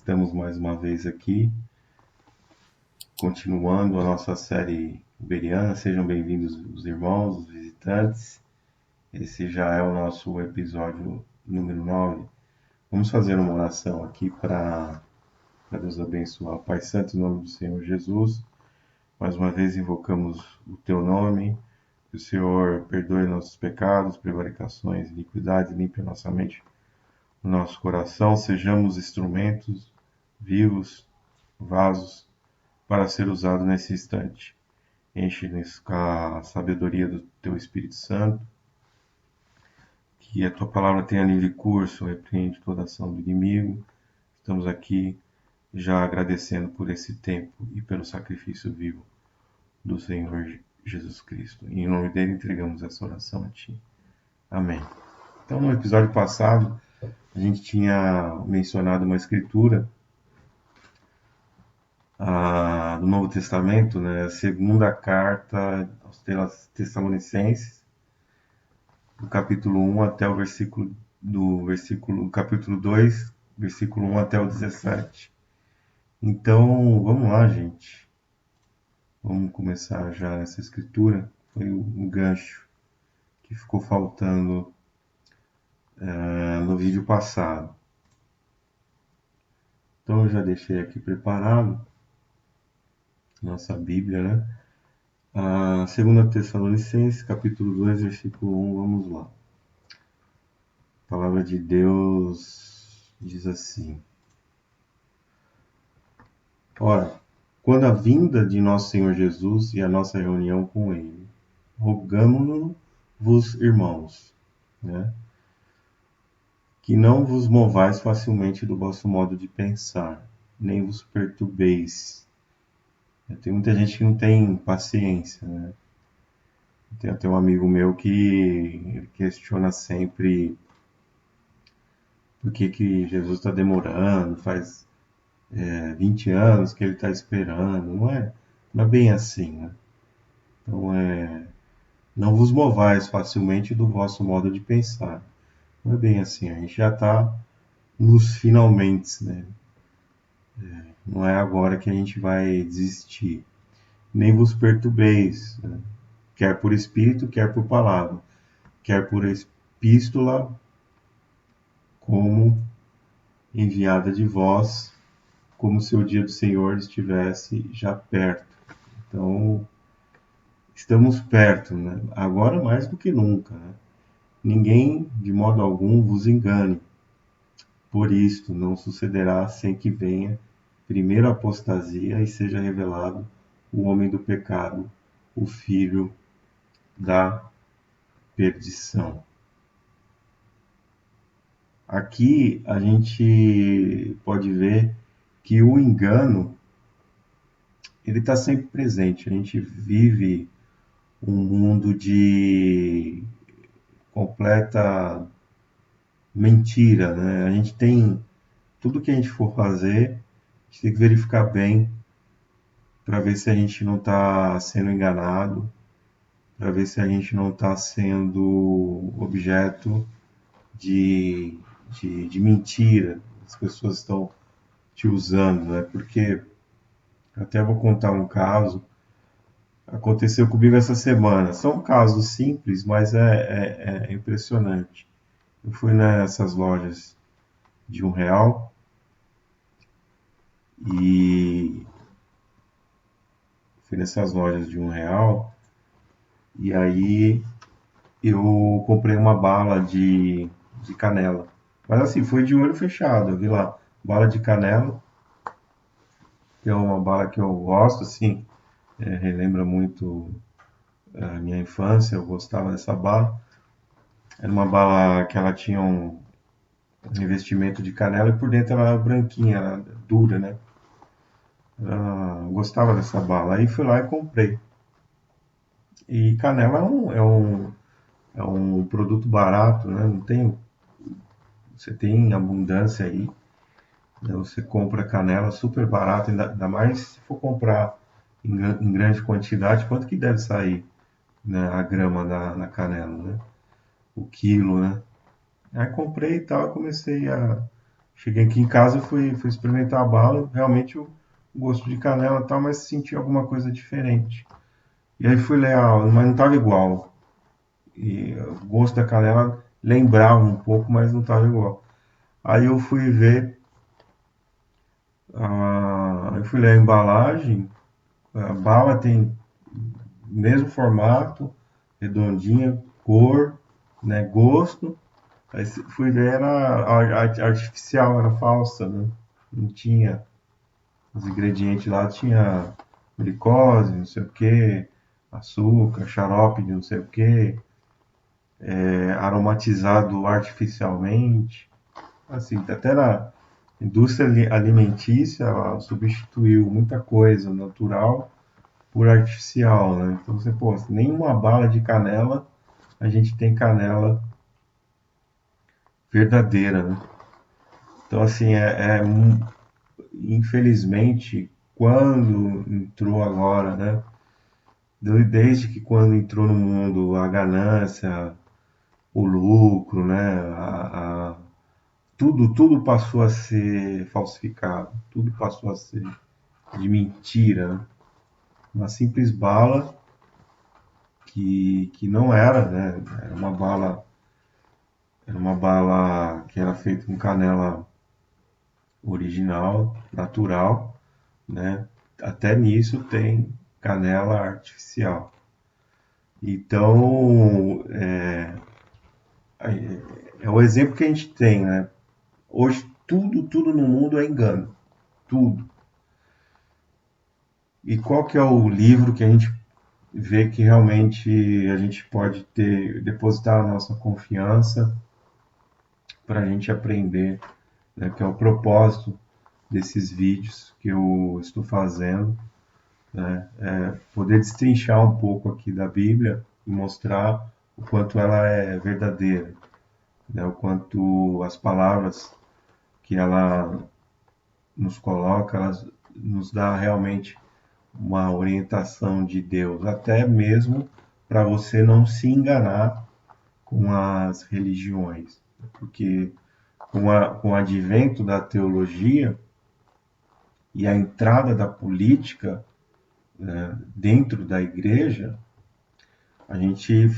Estamos mais uma vez aqui, continuando a nossa série iberiana. Sejam bem-vindos os irmãos, os visitantes. Esse já é o nosso episódio número 9. Vamos fazer uma oração aqui para Deus abençoar. Pai Santo, em nome do Senhor Jesus, mais uma vez invocamos o Teu nome, que o Senhor perdoe nossos pecados, prevaricações, iniquidades, limpe a nossa mente, o nosso coração, sejamos instrumentos vivos, vasos, para ser usado nesse instante. Enche-nos com a sabedoria do Teu Espírito Santo, que a Tua palavra tenha livre curso, repreende toda ação do inimigo. Estamos aqui já agradecendo por esse tempo e pelo sacrifício vivo do Senhor Jesus Cristo. E em nome dele entregamos essa oração a Ti. Amém. Então, no episódio passado, a gente tinha mencionado uma escritura do Novo Testamento, né? A segunda carta aos Tessalonicenses, do capítulo 1 até o capítulo 2, versículo 1 até o 17. Então, vamos lá, gente. Vamos começar já essa escritura. Foi um gancho que ficou faltando no vídeo passado. Então, eu já deixei aqui preparado nossa Bíblia, né? A 2 Tessalonicenses, capítulo 2, versículo 1, vamos lá. A palavra de Deus diz assim: Ora, quando a vinda de nosso Senhor Jesus e a nossa reunião com Ele, rogamo-vos, irmãos, né, que não vos movais facilmente do vosso modo de pensar, nem vos perturbeis. Tem muita gente que não tem paciência, né? Tem até um amigo meu que ele questiona sempre por que Jesus está demorando, faz 20 anos que ele está esperando. Não é bem assim, né? Então, não vos movais facilmente do vosso modo de pensar. Não é bem assim, a gente já está nos finalmente, né? Não é agora que a gente vai desistir. Nem vos perturbeis, né? Quer por espírito, quer por palavra, quer por epístola, como enviada de vós, como se o dia do Senhor estivesse já perto. Então, estamos perto, né? Agora mais do que nunca, né? Ninguém, de modo algum, vos engane. Por isto, não sucederá sem que venha primeiro a apostasia e seja revelado o homem do pecado, o filho da perdição. Aqui a gente pode ver que o engano ele está sempre presente. A gente vive um mundo de completa mentira, né? A gente tem tudo que a gente for fazer, a gente tem que verificar bem para ver se a gente não está sendo enganado, para ver se a gente não está sendo objeto de mentira. As pessoas estão te usando, né? Porque até vou contar um caso. Aconteceu comigo essa semana. São casos simples, mas é impressionante. Eu fui nessas lojas de R$ 1 e e aí eu comprei uma bala de canela. Mas assim, foi de olho fechado. Eu vi lá, bala de canela, que é uma bala que eu gosto, assim, relembra muito a minha infância, eu gostava dessa bala. Era uma bala que ela tinha um revestimento de canela e por dentro ela era branquinha, era dura, né? Eu gostava dessa bala. Aí fui lá e comprei. E canela é um produto barato, né? Não tem, você tem abundância aí. Né? Você compra canela super barato, ainda mais se for comprar em grande quantidade, quanto que deve sair, né, a grama na canela, né? O quilo, né? Aí comprei e tal, comecei a Cheguei aqui em casa e fui experimentar a bala, realmente o gosto de canela e tal, mas senti alguma coisa diferente. E aí fui ler, mas não estava igual. E o gosto da canela lembrava um pouco, mas não estava igual. Aí eu fui ver, eu fui ler a embalagem, a bala tem o mesmo formato, redondinha, cor, né, gosto. Aí fui ver, era artificial, era falsa, né? Não tinha os ingredientes lá, tinha glicose, não sei o que, açúcar, xarope de não sei o que, aromatizado artificialmente. Assim, até na indústria alimentícia, ela substituiu muita coisa natural por artificial, né? Então você, pô, nenhuma bala de canela a gente tem canela verdadeira, né? Então, assim, infelizmente, quando entrou agora, né? Desde que quando entrou no mundo a ganância, o lucro, né? Tudo passou a ser falsificado, tudo passou a ser de mentira, né? Uma simples bala que não era, né? Era uma bala que era feita com canela original, natural, né? Até nisso tem canela artificial. Então, é o exemplo que a gente tem, né? Hoje tudo no mundo é engano, tudo. E qual que é o livro que a gente vê que realmente a gente pode depositar a nossa confiança para a gente aprender, né? Que é o propósito desses vídeos que eu estou fazendo, né? Poder destrinchar um pouco aqui da Bíblia e mostrar o quanto ela é verdadeira, né? O quanto as palavras que ela nos coloca, elas nos dá realmente uma orientação de Deus, até mesmo para você não se enganar com as religiões, porque com o advento da teologia e a entrada da política, né, dentro da igreja, a gente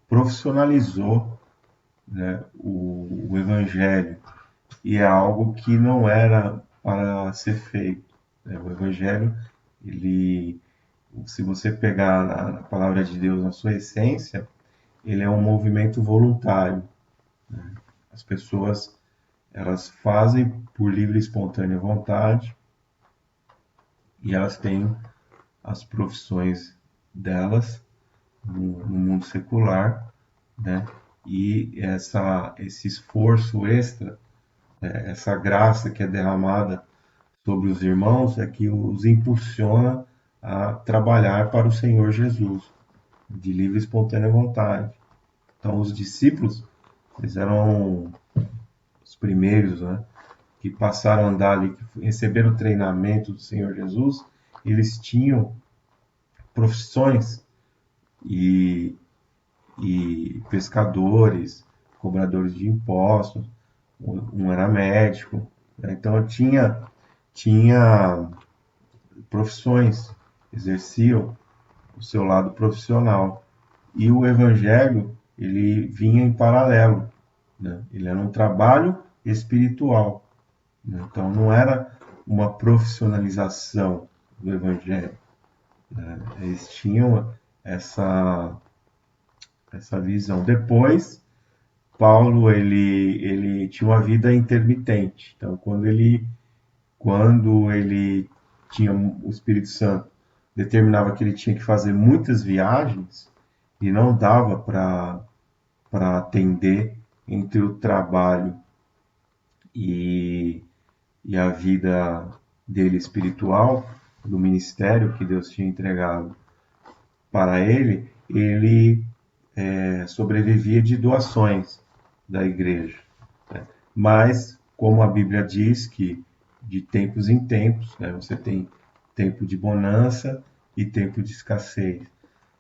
profissionalizou, né, o evangelho, e é algo que não era para ser feito, né? O evangelho, ele, se você pegar na palavra de Deus na sua essência, ele é um movimento voluntário. As pessoas, elas fazem por livre e espontânea vontade e elas têm as profissões delas no mundo secular, né? E esse esforço extra, essa graça que é derramada sobre os irmãos, é que os impulsiona a trabalhar para o Senhor Jesus, de livre e espontânea vontade. Então, os discípulos, eles eram os primeiros, né, que passaram a andar ali, que receberam o treinamento do Senhor Jesus, eles tinham profissões e, e pescadores, cobradores de impostos, um era médico, né? Então tinha profissões, exerciam o seu lado profissional. E o evangelho, ele vinha em paralelo, né? Ele era um trabalho espiritual, né? Então não era uma profissionalização do evangelho, né? Eles tinham essa, essa visão. Depois, Paulo, ele tinha uma vida intermitente. Então, quando ele tinha o Espírito Santo, determinava que ele tinha que fazer muitas viagens e não dava para atender entre o trabalho e, e a vida dele espiritual, do ministério que Deus tinha entregado para ele, ele sobrevivia de doações da igreja, né? Mas, como a Bíblia diz que de tempos em tempos, né, você tem tempo de bonança e tempo de escassez.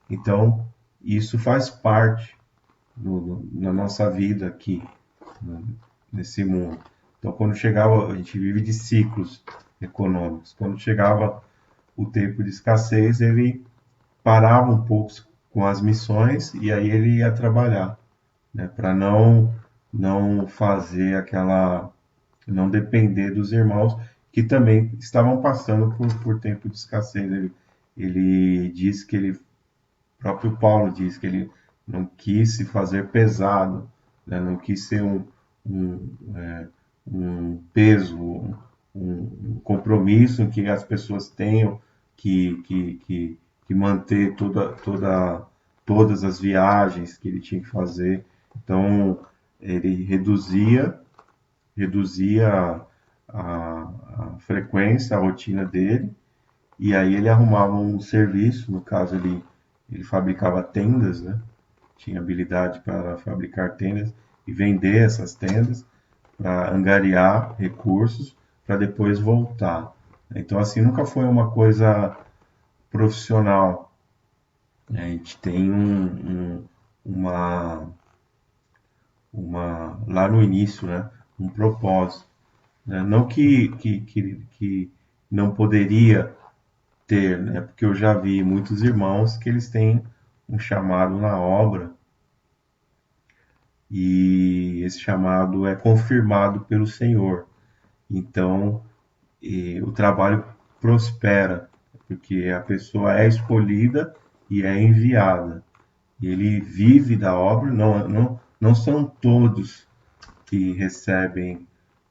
Então, isso faz parte na nossa vida aqui, nesse mundo. Então, quando chegava, a gente vive de ciclos econômicos. Quando chegava o tempo de escassez, ele parava um pouco com as missões e aí ele ia trabalhar, né, para não fazer aquela, não depender dos irmãos que também estavam passando por tempo de escassez. Ele diz que ele, próprio Paulo diz que ele não quis se fazer pesado, né, não quis ser um peso, um compromisso em que as pessoas tenham que manter todas as viagens que ele tinha que fazer. Então, ele reduzia a frequência, a rotina dele, e aí ele arrumava um serviço, no caso ele fabricava tendas, né? Tinha habilidade para fabricar tendas e vender essas tendas para angariar recursos para depois voltar. Então, assim, nunca foi uma coisa profissional. A gente tem lá no início, né, um propósito. Né? Não que não poderia ter, né, porque eu já vi muitos irmãos que eles têm um chamado na obra e esse chamado é confirmado pelo Senhor. Então, o trabalho prospera, porque a pessoa é escolhida e é enviada. E ele vive da obra, não são todos que recebem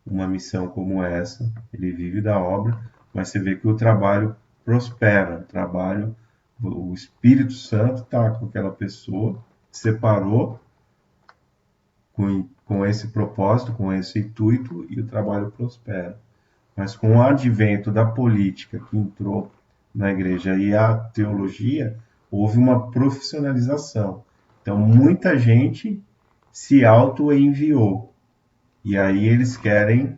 uma missão como essa, ele vive da obra, mas você vê que o trabalho prospera, o Espírito Santo está com aquela pessoa, separou com esse propósito, com esse intuito, e o trabalho prospera. Mas com o advento da política que entrou na igreja e a teologia, houve uma profissionalização. Então, muita gente se auto-enviou. E aí eles querem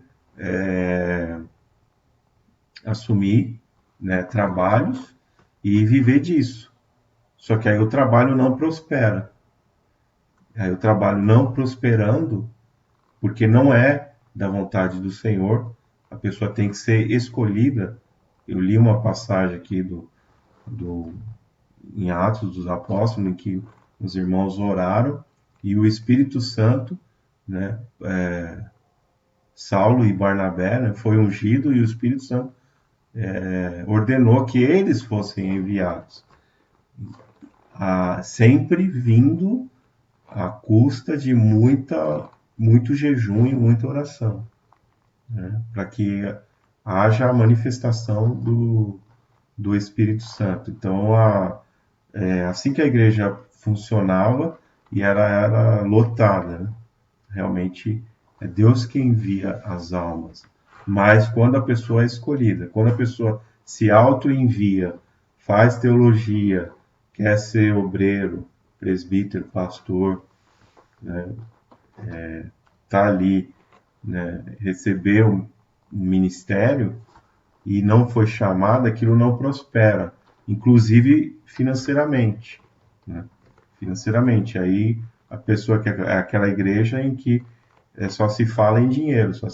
assumir, né, trabalhos e viver disso. Só que aí o trabalho não prospera. Aí o trabalho não prosperando, porque não é da vontade do Senhor, a pessoa tem que ser escolhida. Eu li uma passagem aqui em Atos dos Apóstolos, em que os irmãos oraram e o Espírito Santo, né, Saulo e Barnabé, né, foi ungido e o Espírito Santo ordenou que eles fossem enviados, sempre vindo à custa de muito jejum e muita oração, né, para que haja a manifestação do Espírito Santo. Então, assim que a igreja funcionava e era lotada, né? Realmente é Deus que envia as almas. Mas quando a pessoa é escolhida, quando a pessoa se auto-envia, faz teologia, quer ser obreiro, presbítero, pastor, né? Tá ali, né? Recebeu um ministério e não foi chamado, aquilo não prospera, inclusive financeiramente, né? Financeiramente, aí a pessoa que é aquela igreja em que só se fala em dinheiro, só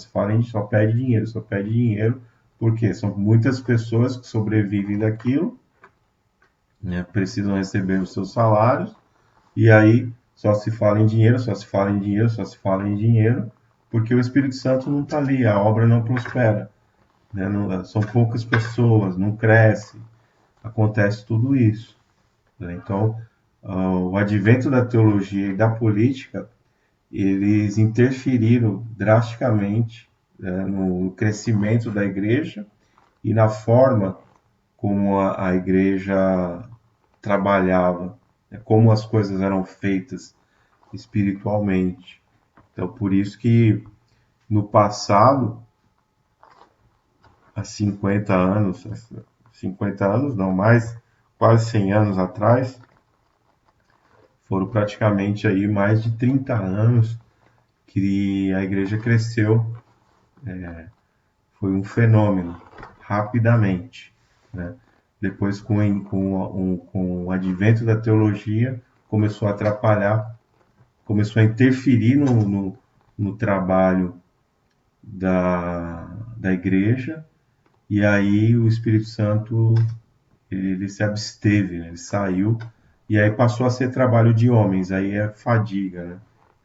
pede dinheiro, porque são muitas pessoas que sobrevivem daquilo, né, precisam receber os seus salários, e aí só se fala em dinheiro, só se fala em dinheiro, só se fala em dinheiro, porque o Espírito Santo não está ali, a obra não prospera, né, são poucas pessoas, não cresce, acontece tudo isso. Né? Então, o advento da teologia e da política eles interferiram drasticamente, né, no crescimento da igreja e na forma como a igreja trabalhava, né, como as coisas eram feitas espiritualmente. Então, por isso que no passado, há 50 anos não mais, quase 100 anos atrás, foram praticamente aí mais de 30 anos que a igreja cresceu, foi um fenômeno, rapidamente. Né? Depois, com o advento da teologia, começou a atrapalhar, começou a interferir no trabalho da igreja, e aí o Espírito Santo ele se absteve, né? Ele saiu, e aí passou a ser trabalho de homens, aí é fadiga, né?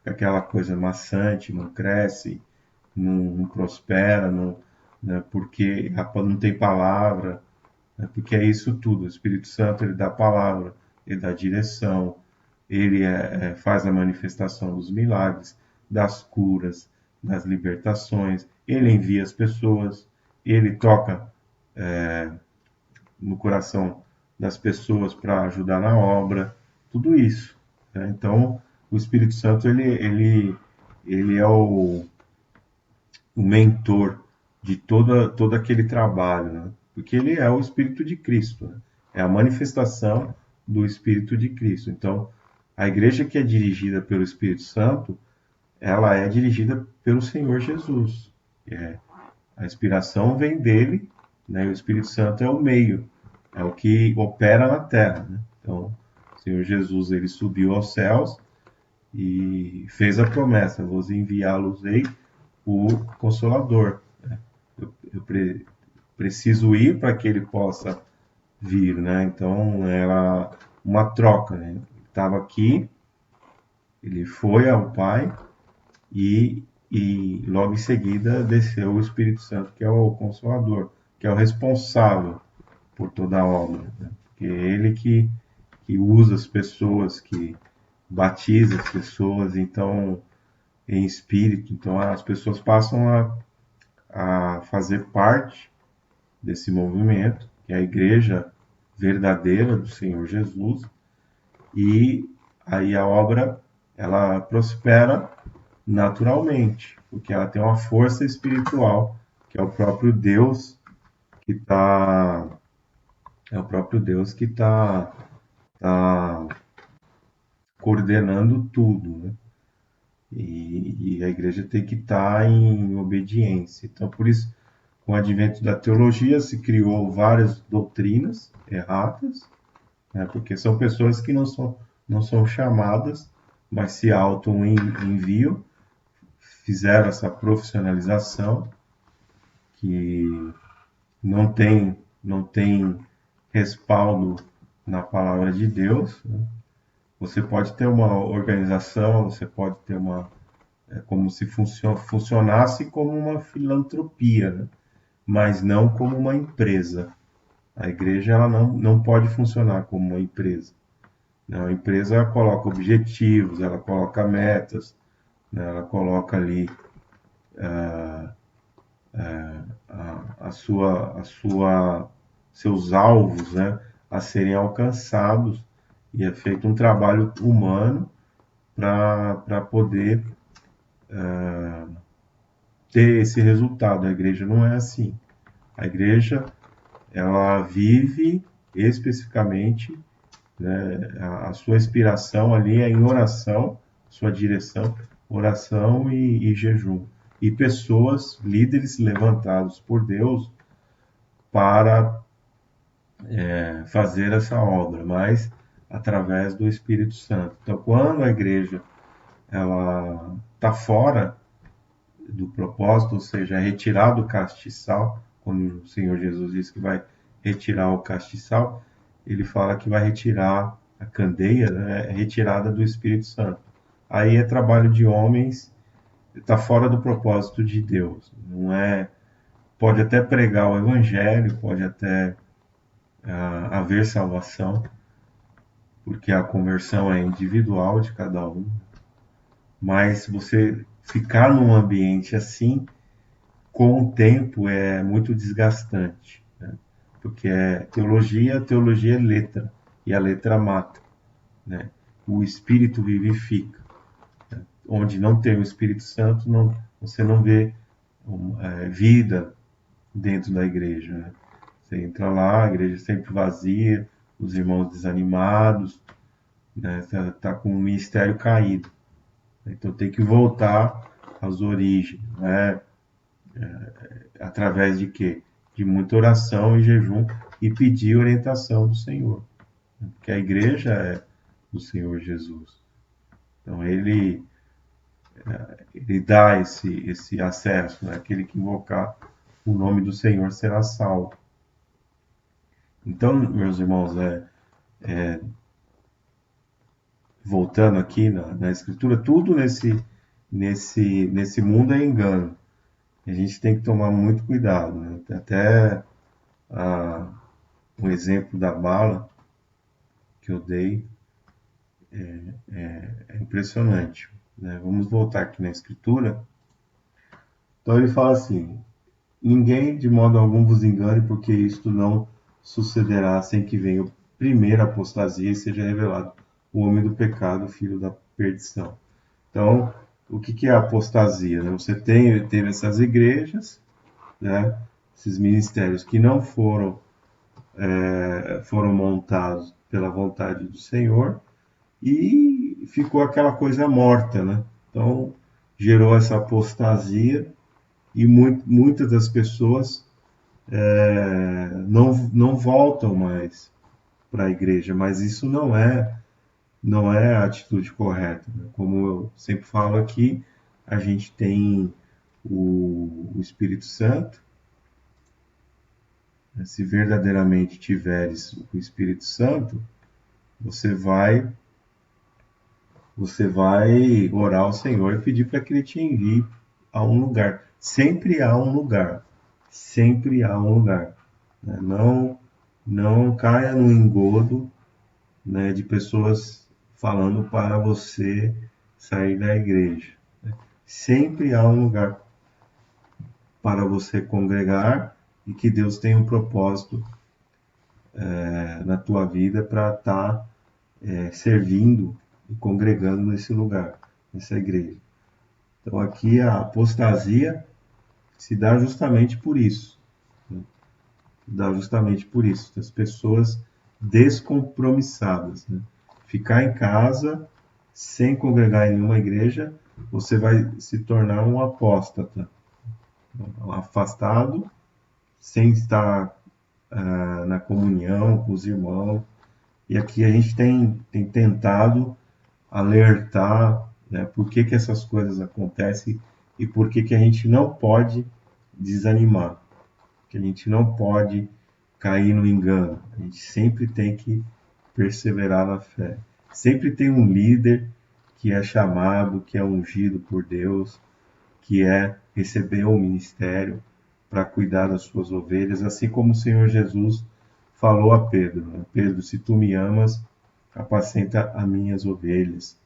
Aquela coisa maçante, não cresce, não prospera, não, né? Porque não tem palavra, né? Porque é isso tudo. O Espírito Santo ele dá palavra, ele dá direção, ele faz a manifestação dos milagres, das curas, das libertações, ele envia as pessoas, ele toca no coração das pessoas para ajudar na obra, tudo isso, né? Então, o Espírito Santo ele é o mentor de todo aquele trabalho, né? Porque ele é o Espírito de Cristo, né? É a manifestação do Espírito de Cristo. Então, a igreja que é dirigida pelo Espírito Santo, ela é dirigida pelo Senhor Jesus. É, a inspiração vem dele, né? E o Espírito Santo é o meio, é o que opera na terra, né? Então, o Senhor Jesus ele subiu aos céus e fez a promessa: vos enviá-los-ei o Consolador. Né? Eu preciso ir para que ele possa vir, né? Então era uma troca, né? Ele estava aqui, ele foi ao Pai e logo em seguida desceu o Espírito Santo, que é o Consolador, que é o responsável por toda a obra, né? Porque é ele que usa as pessoas, que batiza as pessoas, então em espírito, então as pessoas passam a fazer parte desse movimento, que é a igreja verdadeira do Senhor Jesus, e aí a obra ela prospera naturalmente, porque ela tem uma força espiritual, que é o próprio Deus que está é o próprio Deus que tá coordenando tudo, né? E a igreja tem que estar em obediência. Então, por isso, com o advento da teologia, se criou várias doutrinas erradas, né? Porque são pessoas que não são chamadas, mas se auto-enviam, fizeram essa profissionalização, que não tem respaldo na palavra de Deus, né? Você pode ter uma organização, você pode ter como se funcionasse como uma filantropia, né? Mas não como uma empresa. A igreja ela não pode funcionar como uma empresa. Né? A empresa ela coloca objetivos, ela coloca metas, né? Ela coloca ali seus alvos, né? A serem alcançados, e é feito um trabalho humano para poder ter esse resultado. A igreja não é assim. A igreja ela vive especificamente, né, a sua inspiração ali é em oração, sua direção, oração e jejum. E pessoas, líderes levantados por Deus para fazer essa obra, mas através do Espírito Santo. Então, quando a igreja ela está fora do propósito, ou seja, é retirado o castiçal, quando o Senhor Jesus diz que vai retirar o castiçal, ele fala que vai retirar a candeia, né, retirada do Espírito Santo. Aí é trabalho de homens, está fora do propósito de Deus. Não é, pode até pregar o evangelho, pode até haver salvação, porque a conversão é individual de cada um, mas você ficar num ambiente assim, com o tempo, é muito desgastante, né? Porque teologia é letra, e a letra mata, né? O espírito vivifica. Onde não tem o Espírito Santo, você não vê vida dentro da igreja, né? Você entra lá, a igreja é sempre vazia, os irmãos desanimados, né? Tá com o ministério caído. Então tem que voltar às origens, né? Através de quê? De muita oração e jejum e pedir orientação do Senhor. Porque a igreja é do Senhor Jesus. Então ele ele dá esse acesso, né? Aquele que invocar o nome do Senhor será salvo. Então, meus irmãos, voltando aqui na Escritura, tudo nesse mundo é engano. A gente tem que tomar muito cuidado, né? Até ah, um exemplo da bala que eu dei é impressionante, né? Vamos voltar aqui na Escritura. Então ele fala assim: ninguém de modo algum vos engane, porque isto não sucederá sem que venha a primeira apostasia e seja revelado o homem do pecado, filho da perdição. Então, o que é a apostasia? Né? Você teve essas igrejas, né? Esses ministérios que não foram montados pela vontade do Senhor e ficou aquela coisa morta, né? Então, gerou essa apostasia e muitas das pessoas não voltam mais para a igreja, mas isso não é a atitude correta, né? Como eu sempre falo aqui, a gente tem o Espírito Santo, né? Se verdadeiramente tiveres o Espírito Santo, você vai você vai orar ao Senhor e pedir para que Ele te envie a um lugar. Sempre há um lugar. Sempre há um lugar. Né? Não caia no engodo, né, de pessoas falando para você sair da igreja. Sempre há um lugar para você congregar e que Deus tem um propósito na tua vida para estar servindo e congregando nesse lugar, nessa igreja. Então aqui a apostasia se dá justamente por isso. Né? Dá justamente por isso. As pessoas descompromissadas. Né? Ficar em casa sem congregar em nenhuma igreja, você vai se tornar um apóstata. Um afastado, sem estar na comunhão com os irmãos. E aqui a gente tem tentado alertar, né, por que essas coisas acontecem e por que a gente não pode desanimar, que a gente não pode cair no engano. A gente sempre tem que perseverar na fé. Sempre tem um líder que é chamado, que é ungido por Deus, que recebeu o ministério para cuidar das suas ovelhas, assim como o Senhor Jesus falou a Pedro, né? Pedro, se tu me amas, apacenta as minhas ovelhas.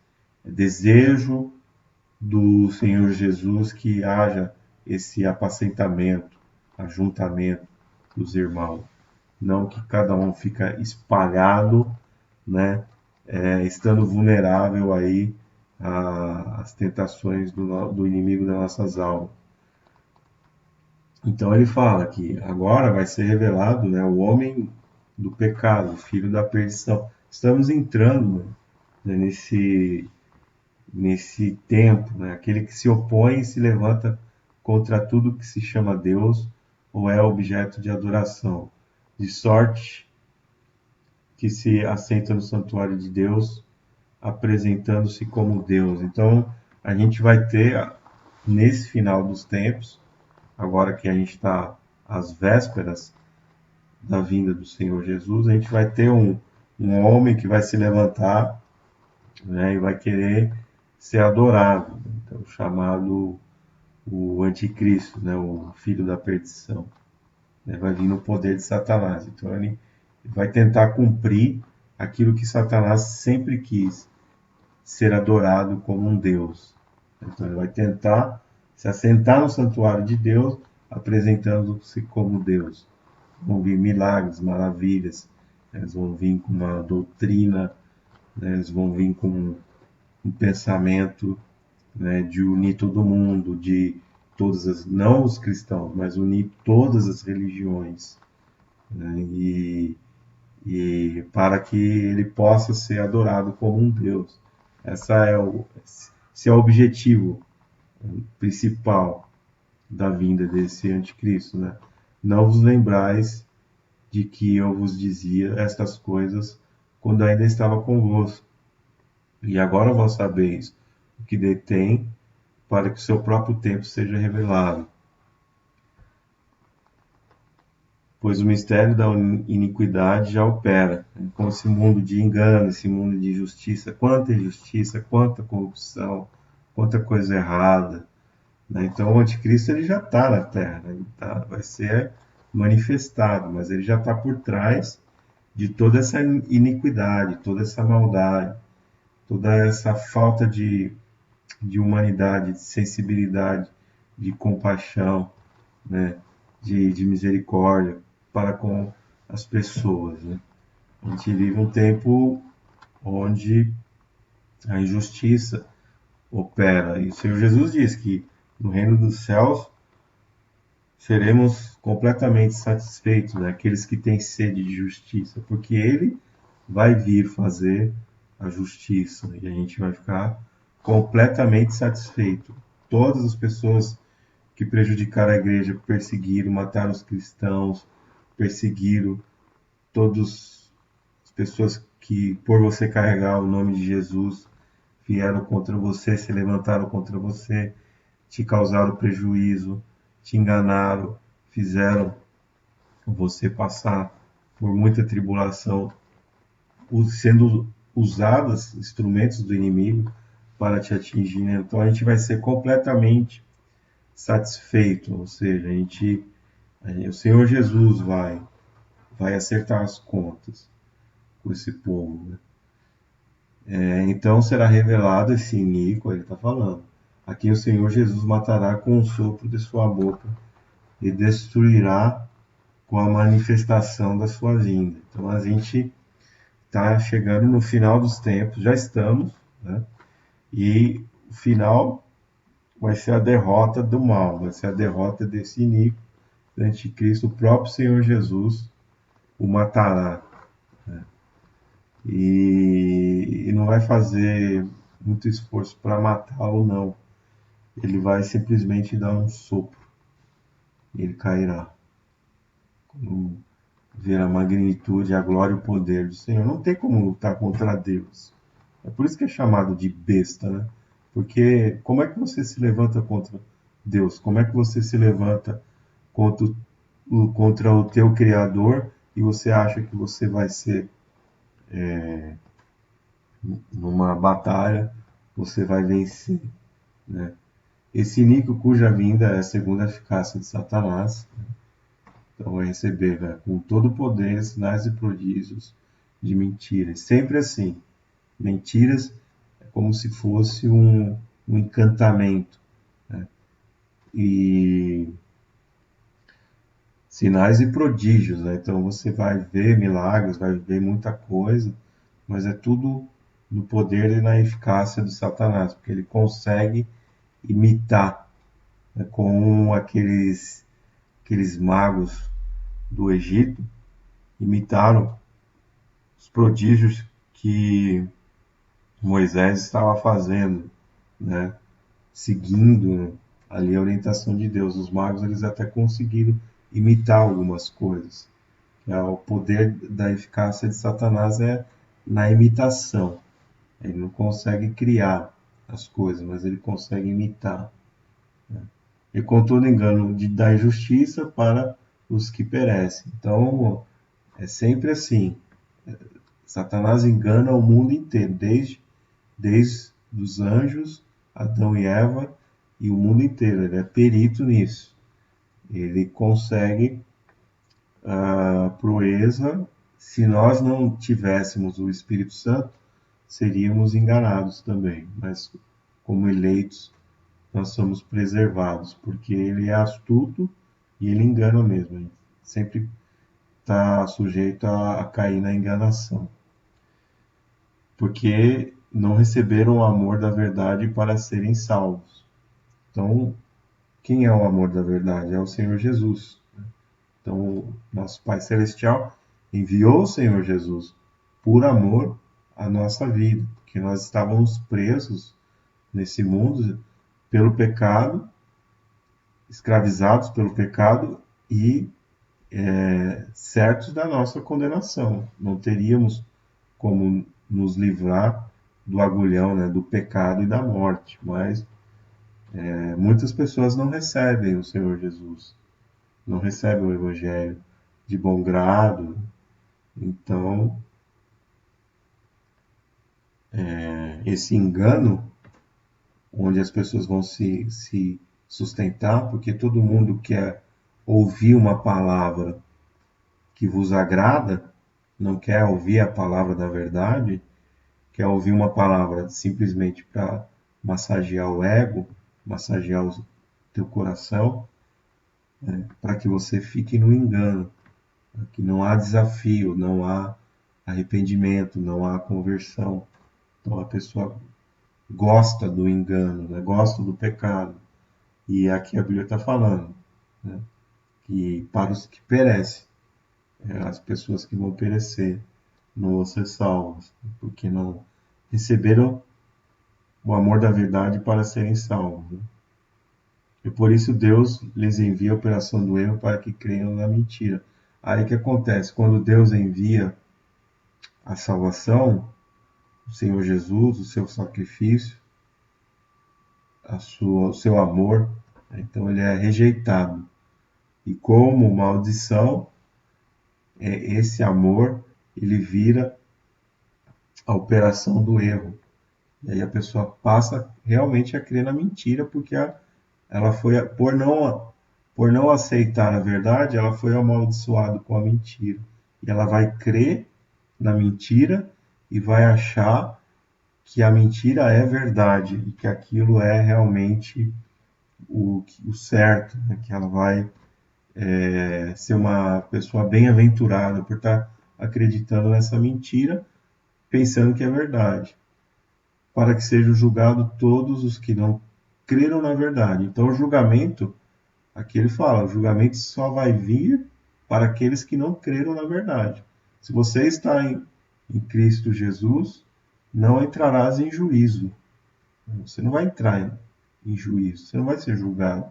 É desejo do Senhor Jesus que haja esse apacentamento, ajuntamento dos irmãos, não que cada um fica espalhado, né, estando vulnerável aí às tentações do inimigo das nossas almas. Então ele fala que agora vai ser revelado, né, o homem do pecado, o filho da perdição. Estamos entrando, né, nesse tempo, né, aquele que se opõe e se levanta contra tudo que se chama Deus ou é objeto de adoração, de sorte que se assenta no santuário de Deus, apresentando-se como Deus. Então a gente vai ter nesse final dos tempos, agora que a gente está às vésperas da vinda do Senhor Jesus, a gente vai ter um homem que vai se levantar, né, e vai querer ser adorado, então, chamado o anticristo, né, o filho da perdição. Né, vai vir no poder de Satanás. Então ele vai tentar cumprir aquilo que Satanás sempre quis, ser adorado como um Deus. Então ele vai tentar se assentar no santuário de Deus, apresentando-se como Deus. Vão vir milagres, maravilhas, eles vão vir com uma doutrina, né, eles vão vir com um pensamento, né, de unir todo mundo, de todas as, não os cristãos, mas unir todas as religiões, né, e para que ele possa ser adorado como um Deus. Esse é o objetivo principal da vinda desse anticristo, né? Não vos lembrais de que eu vos dizia estas coisas quando ainda estava convosco. E agora vós sabeis o que detém para que o seu próprio tempo seja revelado. Pois o mistério da iniquidade já opera, com esse mundo de engano, esse mundo de injustiça, quanta injustiça, quanta corrupção, quanta coisa errada, né? Então o anticristo ele já está na Terra, né? Vai ser manifestado, mas ele já está por trás de toda essa iniquidade, toda essa maldade, toda essa falta de humanidade, de sensibilidade, de compaixão, né? de misericórdia para com as pessoas, né? A gente vive um tempo onde a injustiça opera. E o Senhor Jesus diz que no reino dos céus seremos completamente satisfeitos, né? Aqueles que têm sede de justiça, porque Ele vai vir fazer a justiça e a gente vai ficar completamente satisfeito. Todas as pessoas que prejudicaram a igreja, perseguiram, mataram os cristãos, perseguiram todas as pessoas que, por você carregar o nome de Jesus, vieram contra você, se levantaram contra você, te causaram prejuízo, te enganaram, fizeram você passar por muita tribulação, sendo usados instrumentos do inimigo para te atingir, né? Então a gente vai ser completamente satisfeito, ou seja, o Senhor Jesus vai acertar as contas com esse povo, né? Então será revelado esse iníquo, ele está falando, a quem o Senhor Jesus matará com o sopro de sua boca e destruirá com a manifestação da sua vinda. Então a gente está chegando no final dos tempos, já estamos, né? E o final vai ser a derrota do mal, vai ser a derrota desse iníquo, do anticristo, o próprio Senhor Jesus o matará, né? E não vai fazer muito esforço para matá-lo, não. Ele vai simplesmente dar um sopro e ele cairá. Quando ver a magnitude, a glória e o poder do Senhor. Não tem como lutar contra Deus. É por isso que é chamado de besta, né? Porque como é que você se levanta contra Deus? Como é que você se levanta contra o teu Criador e você acha que você vai ser, numa batalha, você vai vencer, né? Esse Nico, cuja vinda é a segunda eficácia de Satanás, então vai receber, né, com todo o poder, sinais e prodígios de mentiras. Sempre assim, mentiras é como se fosse um encantamento, né? E sinais e prodígios, né? Então você vai ver milagres, vai ver muita coisa, mas é tudo no poder e na eficácia de Satanás, porque ele consegue imitar, né, como aqueles magos do Egito imitaram os prodígios que Moisés estava fazendo, né? Seguindo, né, ali a orientação de Deus. Os magos eles até conseguiram imitar algumas coisas. O poder da eficácia de Satanás é na imitação. Ele não consegue criar as coisas, mas ele consegue imitar, né? E com todo engano da injustiça para os que perecem. Então, é sempre assim. Satanás engana o mundo inteiro, desde os anjos, Adão e Eva, e o mundo inteiro. Ele é perito nisso. Ele consegue a proeza. Se nós não tivéssemos o Espírito Santo, seríamos enganados também. Mas, como eleitos, nós somos preservados, porque ele é astuto e ele engana mesmo. Ele sempre está sujeito a cair na enganação, porque não receberam o amor da verdade para serem salvos. Então, quem é o amor da verdade? É o Senhor Jesus. Então, nosso Pai Celestial enviou o Senhor Jesus por amor à nossa vida, porque nós estávamos presos nesse mundo pelo pecado, escravizados pelo pecado e certos da nossa condenação. Não teríamos como nos livrar do agulhão, né, do pecado e da morte, mas Muitas pessoas não recebem o Senhor Jesus, não recebem o Evangelho de bom grado. Então, esse engano, onde as pessoas vão se sustentar, porque todo mundo quer ouvir uma palavra que vos agrada, não quer ouvir a palavra da verdade, quer ouvir uma palavra simplesmente para massagear o ego, massagear o teu coração, para que você fique no engano, que não há desafio, não há arrependimento, não há conversão. Então a pessoa gosta do engano, né? Gosta do pecado. E aqui a Bíblia está falando, né? Que para os que perecem, as pessoas que vão perecer, não vão ser salvas, porque não receberam o amor da verdade para serem salvos. Né? E por isso Deus lhes envia a operação do erro para que creiam na mentira. Aí o que acontece? Quando Deus envia a salvação, o Senhor Jesus, o seu sacrifício, o seu amor, então ele é rejeitado. E como maldição, esse amor ele vira a operação do erro. E aí a pessoa passa realmente a crer na mentira, porque ela foi, por não aceitar a verdade, ela foi amaldiçoada com a mentira. E ela vai crer na mentira e vai achar que a mentira é verdade e que aquilo é realmente o certo, né? Que ela vai ser uma pessoa bem-aventurada por estar acreditando nessa mentira, pensando que é verdade, para que sejam julgados todos os que não creram na verdade. Então, o julgamento, aqui ele fala, o julgamento só vai vir para aqueles que não creram na verdade. Se você está em Cristo Jesus, não entrarás em juízo. Você não vai entrar em juízo, você não vai ser julgado,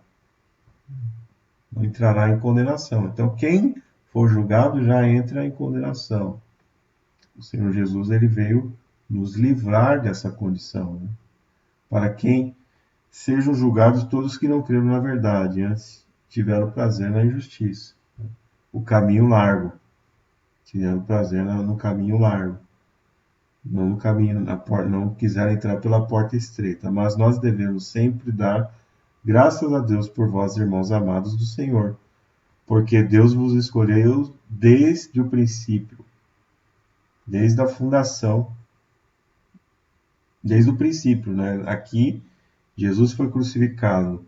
não entrará em condenação. Então, quem for julgado já entra em condenação. O Senhor Jesus ele veio nos livrar dessa condição, né? Para quem sejam julgados todos que não creram na verdade, antes tiveram prazer na injustiça. O caminho largo, tiveram prazer no caminho largo, não no caminho na porta, não quiseram entrar pela porta estreita. Mas nós devemos sempre dar graças a Deus por vós, irmãos amados do Senhor, porque Deus vos escolheu desde o princípio, desde a fundação, desde o princípio, né? Aqui Jesus foi crucificado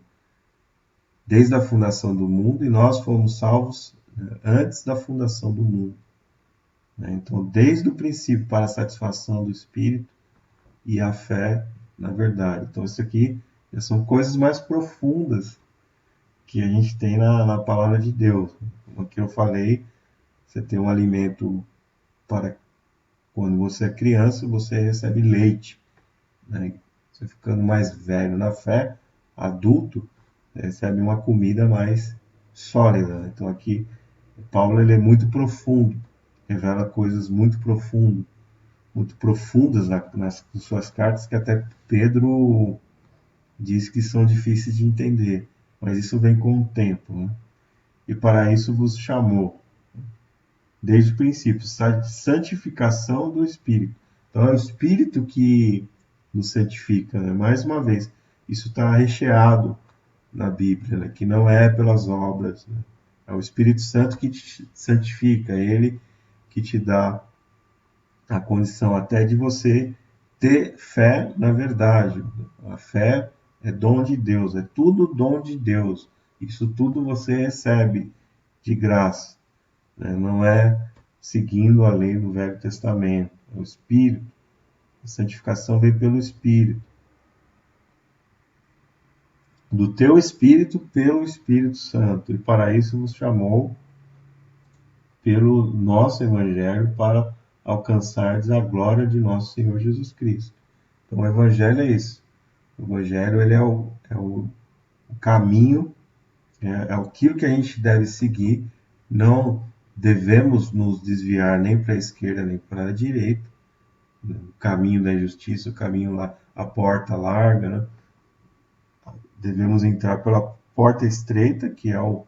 desde a fundação do mundo e nós fomos salvos, né, antes da fundação do mundo. Né? Então, desde o princípio, para a satisfação do Espírito e a fé na verdade. Então, isso aqui já são coisas mais profundas que a gente tem na palavra de Deus. Como que eu falei, você tem um alimento para quando você é criança, você recebe leite. Né? Você ficando mais velho na fé, adulto, recebe uma comida mais sólida. Né? Então aqui Paulo ele é muito profundo, revela coisas muito profundas nas suas cartas que até Pedro diz que são difíceis de entender, mas isso vem com o tempo. Né? E para isso vos chamou, desde o princípio, santificação do Espírito. Então é o Espírito que nos santifica. Né? Mais uma vez, isso está recheado na Bíblia, né? Que não é pelas obras. Né? É o Espírito Santo que te santifica, é ele que te dá a condição até de você ter fé na verdade. A fé é dom de Deus, é tudo dom de Deus. Isso tudo você recebe de graça. Né? Não é seguindo a lei do Velho Testamento. É o Espírito. A santificação vem pelo Espírito. Do teu Espírito pelo Espírito Santo. E para isso nos chamou pelo nosso Evangelho para alcançar a glória de nosso Senhor Jesus Cristo. Então o Evangelho é isso. O Evangelho ele é o caminho, é aquilo que a gente deve seguir. Não devemos nos desviar nem para a esquerda nem para a direita. O caminho da injustiça, o caminho lá, a porta larga, né? devemos entrar pela porta estreita, que é o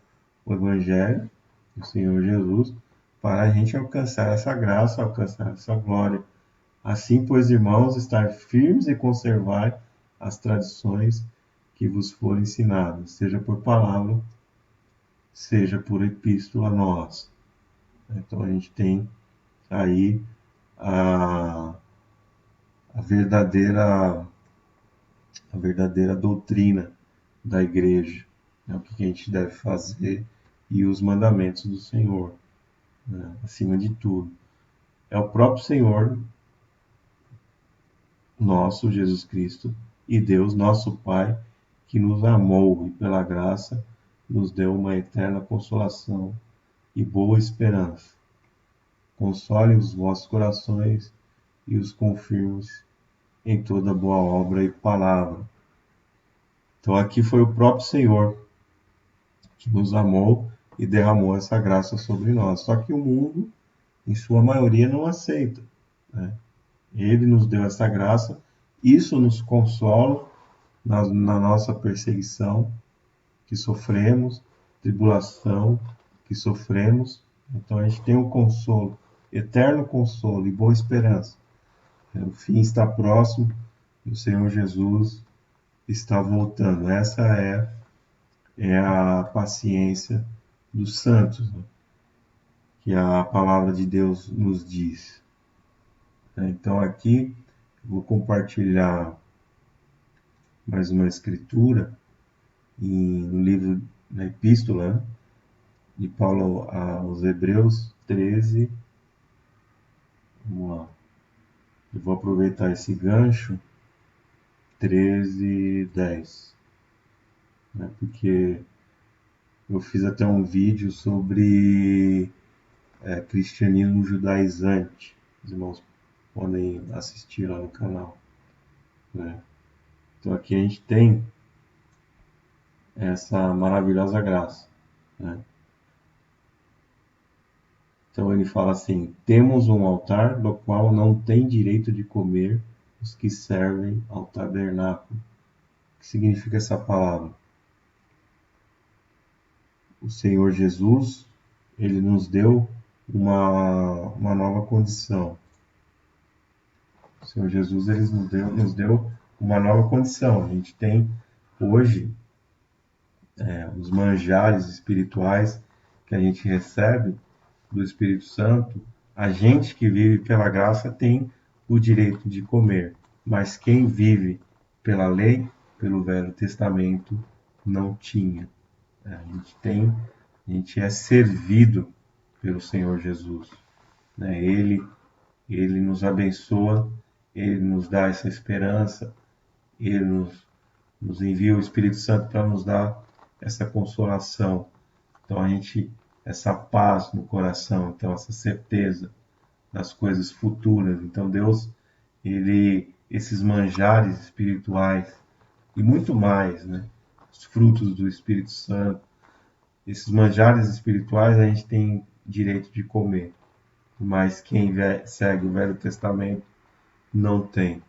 Evangelho do Senhor Jesus, para a gente alcançar essa graça, alcançar essa glória. Assim, pois, irmãos, estar firmes e conservar as tradições que vos foram ensinadas, seja por palavra, seja por epístola nossa. Então a gente tem aí a, a verdadeira a verdadeira doutrina da igreja, né? O que a gente deve fazer e os mandamentos do Senhor, né? Acima de tudo. É o próprio Senhor, nosso Jesus Cristo, e Deus, nosso Pai, que nos amou e pela graça nos deu uma eterna consolação e boa esperança. Console os vossos corações e os confirme em toda boa obra e palavra. Então aqui foi o próprio Senhor que nos amou e derramou essa graça sobre nós. Só que o mundo, em sua maioria, não aceita, né? Ele nos deu essa graça, isso nos consola na nossa perseguição que sofremos, tribulação que sofremos. Então a gente tem um consolo, eterno consolo e boa esperança. O fim está próximo e o Senhor Jesus está voltando. Essa é a paciência dos santos, né? Que a palavra de Deus nos diz. Então aqui vou compartilhar mais uma escritura no livro, na epístola, né, de Paulo aos Hebreus 13. Vamos lá. Eu vou aproveitar esse gancho 13:10, né, porque eu fiz até um vídeo sobre cristianismo judaizante. Os irmãos podem assistir lá no canal, né? Então aqui a gente tem essa maravilhosa graça, né? Então ele fala assim: temos um altar do qual não tem direito de comer os que servem ao tabernáculo. O que significa essa palavra? O Senhor Jesus, ele nos deu uma nova condição. O Senhor Jesus, ele nos deu uma nova condição. A gente tem hoje os manjares espirituais que a gente recebe do Espírito Santo. A gente que vive pela graça tem o direito de comer, mas quem vive pela lei, pelo Velho Testamento, não tinha. A gente é servido pelo Senhor Jesus, né? Ele nos abençoa, ele nos dá essa esperança, ele nos envia o Espírito Santo para nos dar essa consolação. Então essa paz no coração, então essa certeza das coisas futuras. Então Deus, esses manjares espirituais e muito mais, né? Os frutos do Espírito Santo, esses manjares espirituais a gente tem direito de comer, mas quem segue o Velho Testamento não tem,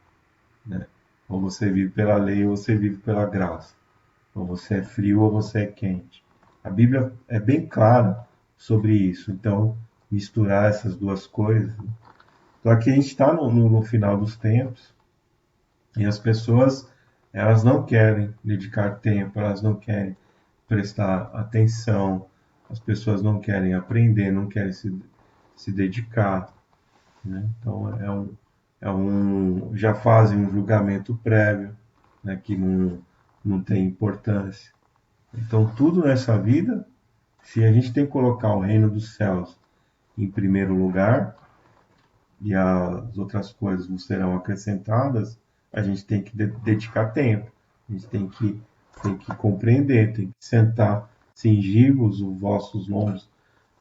né? Ou você vive pela lei ou você vive pela graça. Ou você é frio ou você é quente. A Bíblia é bem clara sobre isso. Então, misturar essas duas coisas. Então, aqui a gente está no final dos tempos e as pessoas, elas não querem dedicar tempo, elas não querem prestar atenção, as pessoas não querem aprender, não querem se dedicar, né? Então, já fazem um julgamento prévio, né, que não tem importância. Então, tudo nessa vida, se a gente tem que colocar o reino dos céus em primeiro lugar e as outras coisas nos serão acrescentadas, a gente tem que dedicar tempo, a gente tem que compreender, tem que sentar, cingir-vos os vossos lombos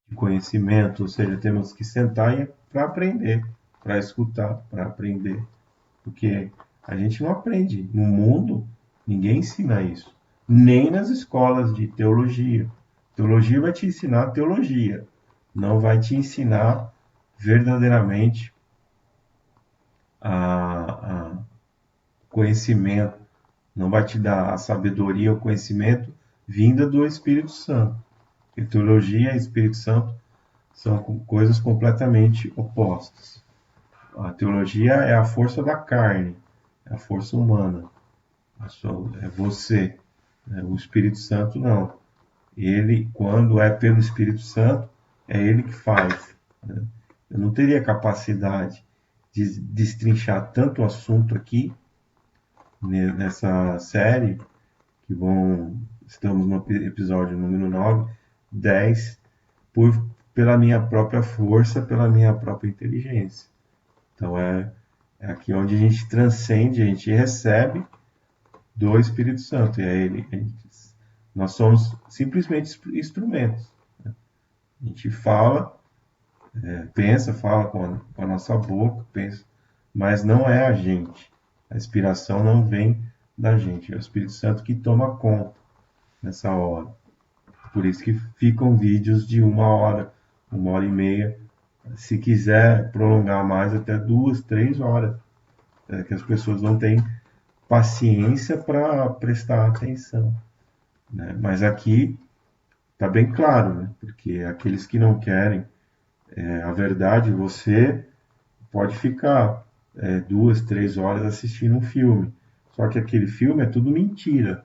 de conhecimento, ou seja, temos que sentar para aprender, para escutar, para aprender, porque a gente não aprende. No mundo, ninguém ensina isso, nem nas escolas de teologia. Teologia vai te ensinar teologia, não vai te ensinar verdadeiramente a conhecimento não vai te dar a sabedoria, o conhecimento vinda do Espírito Santo. Porque teologia e Espírito Santo são coisas completamente opostas. A teologia é a força da carne, é a força humana, é você. Né? O Espírito Santo não. Ele, quando é pelo Espírito Santo, é ele que faz. Né? Eu não teria capacidade de destrinchar tanto assunto aqui nessa série, estamos no episódio número 9, 10, pela minha própria força, pela minha própria inteligência. Então é aqui onde a gente transcende, a gente recebe do Espírito Santo. E aí nós somos simplesmente instrumentos. A gente fala, pensa, fala com a nossa boca, pensa, mas não é a gente. A inspiração não vem da gente, é o Espírito Santo que toma conta nessa hora. Por isso que ficam vídeos de 1 hora e meia. Se quiser prolongar mais, até 2, 3 horas. Que as pessoas não têm paciência para prestar atenção. Né? Mas aqui está bem claro, né? Porque aqueles que não querem a verdade, você pode ficar 2, 3 horas assistindo um filme. Só que aquele filme é tudo mentira.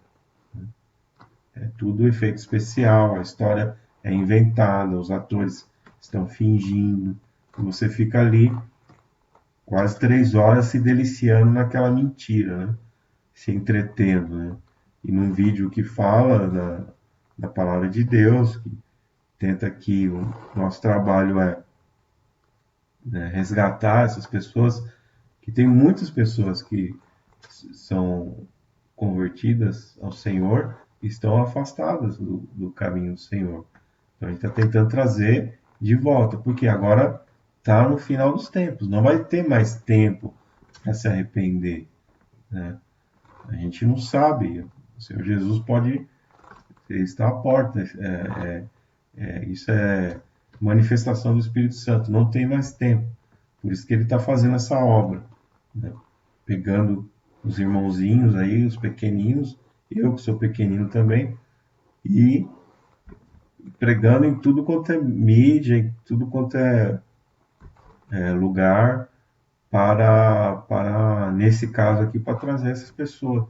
É tudo efeito especial, a história é inventada, os atores estão fingindo. E você fica ali quase 3 horas se deliciando naquela mentira, né? Se entretendo, né? E num vídeo que fala da palavra de Deus, que tenta que o nosso trabalho é, né, resgatar essas pessoas, que tem muitas pessoas que são convertidas ao Senhor e estão afastadas do caminho do Senhor. Então a gente está tentando trazer de volta, porque agora está no final dos tempos, não vai ter mais tempo para se arrepender. Né? A gente não sabe, o Senhor Jesus pode estar à porta, isso é manifestação do Espírito Santo, não tem mais tempo, por isso que ele está fazendo essa obra, né? Pegando os irmãozinhos aí, os pequeninos, eu que sou pequenino também, e pregando em tudo quanto é mídia, em tudo quanto é lugar, nesse caso aqui, para trazer essas pessoas.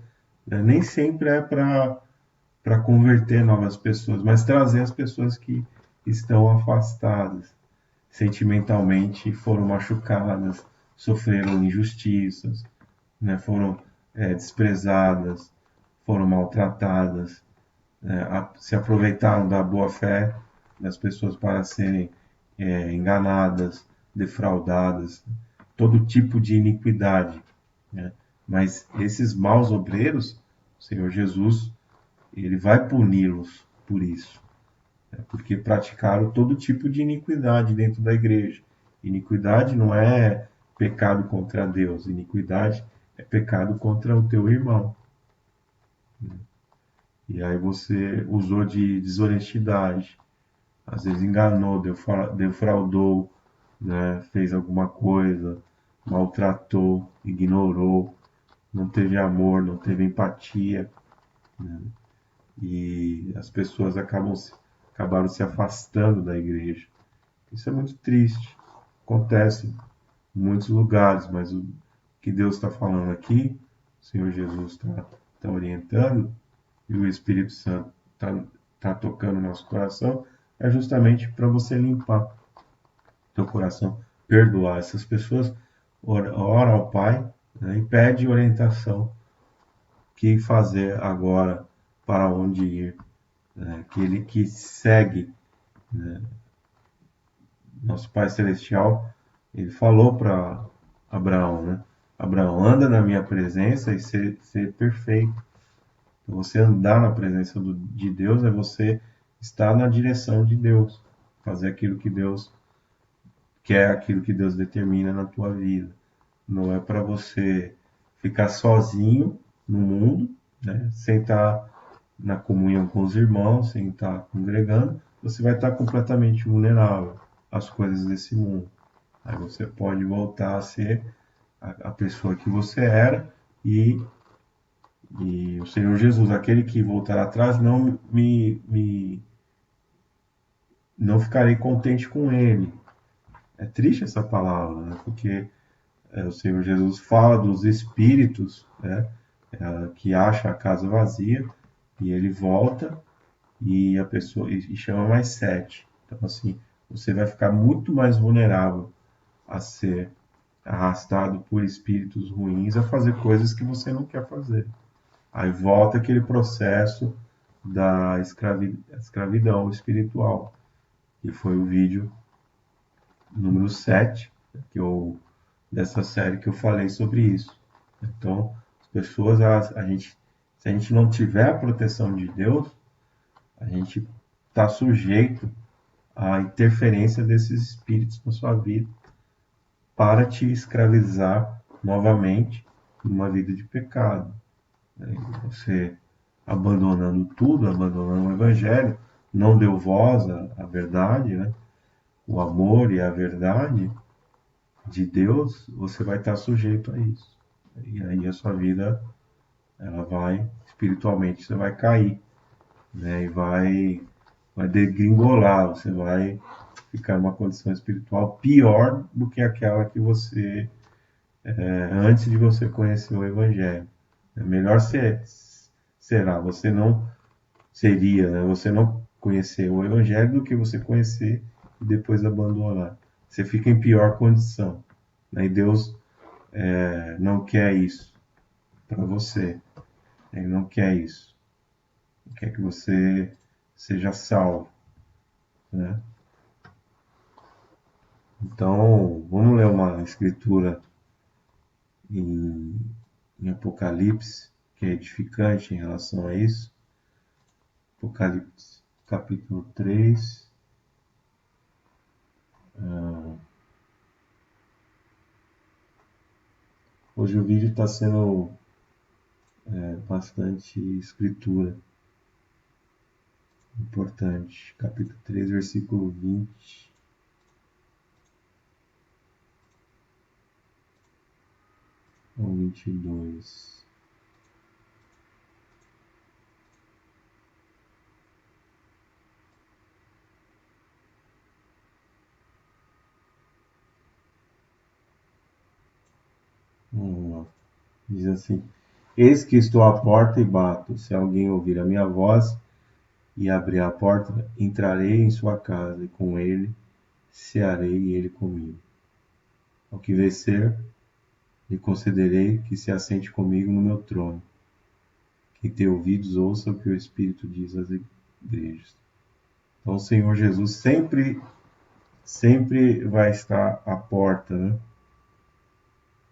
Né? Nem sempre é para converter novas pessoas, mas trazer as pessoas que estão afastadas, sentimentalmente foram machucadas, sofreram injustiças, né? Foram desprezadas, foram maltratadas, se aproveitaram da boa fé das pessoas para serem enganadas, defraudadas, todo tipo de iniquidade. Né? Mas esses maus obreiros, o Senhor Jesus, ele vai puni-los por isso, né? Porque praticaram todo tipo de iniquidade dentro da igreja. Iniquidade não é pecado contra Deus, iniquidade é pecado contra o teu irmão. E aí você usou de desonestidade, às vezes enganou, defraudou, né? Fez alguma coisa, maltratou, ignorou, não teve amor, não teve empatia, né? E as pessoas acabaram se afastando da igreja. Isso é muito triste, acontece em muitos lugares, mas o que Deus está falando aqui, o Senhor Jesus está orientando, e o Espírito Santo está tocando o nosso coração, é justamente para você limpar teu coração, perdoar essas pessoas, ora ao Pai, né, e pede orientação, o que fazer agora, para onde ir, né, aquele que segue, né, nosso Pai Celestial, ele falou para Abraão, né? Abraão, anda na minha presença e ser perfeito. Então, você andar na presença de Deus é você estar na direção de Deus, fazer aquilo que Deus quer, aquilo que Deus determina na tua vida. Não é para você ficar sozinho no mundo, né? Sem estar na comunhão com os irmãos, sem estar congregando, você vai estar completamente vulnerável às coisas desse mundo. Aí você pode voltar a ser a pessoa que você era e E o Senhor Jesus, aquele que voltar atrás, não ficarei contente com ele. É triste essa palavra, né? Porque o Senhor Jesus fala dos espíritos, né? Que acha a casa vazia e ele volta e a pessoa e chama mais 7. Então assim, você vai ficar muito mais vulnerável a ser arrastado por espíritos ruins a fazer coisas que você não quer fazer. Aí volta aquele processo da escravidão espiritual, que foi o vídeo número 7 que eu, dessa série que eu falei sobre isso. Então, as pessoas, se a gente não tiver a proteção de Deus, a gente está sujeito à interferência desses espíritos na sua vida para te escravizar novamente numa vida de pecado. Você abandonando tudo, abandonando o Evangelho, não deu voz à verdade, né? O amor e a verdade de Deus, você vai estar sujeito a isso. E aí a sua vida, ela vai, espiritualmente, você vai cair, né? E vai degringolar, você vai ficar numa condição espiritual pior do que aquela que você, antes de você conhecer o Evangelho. É melhor será, você não seria, né? Você não conhecer o Evangelho do que você conhecer e depois abandonar. Você fica em pior condição, né? E Deus não quer isso para você. Ele não quer isso. Ele quer que você seja salvo, né? Então, vamos ler uma escritura em, em Apocalipse, que é edificante em relação a isso. Apocalipse, capítulo 3. Hoje o vídeo está sendo bastante escritura. Importante. Capítulo 3, versículo 20 ao 22. Vamos lá. Diz assim: Eis que estou à porta e bato. Se alguém ouvir a minha voz e abrir a porta, entrarei em sua casa e com ele cearei e ele comigo. Ao que vencer, lhe concederei que se assente comigo no meu trono. Quem tem ouvidos, ouça o que o Espírito diz às igrejas. Então, o Senhor Jesus sempre vai estar à porta, né?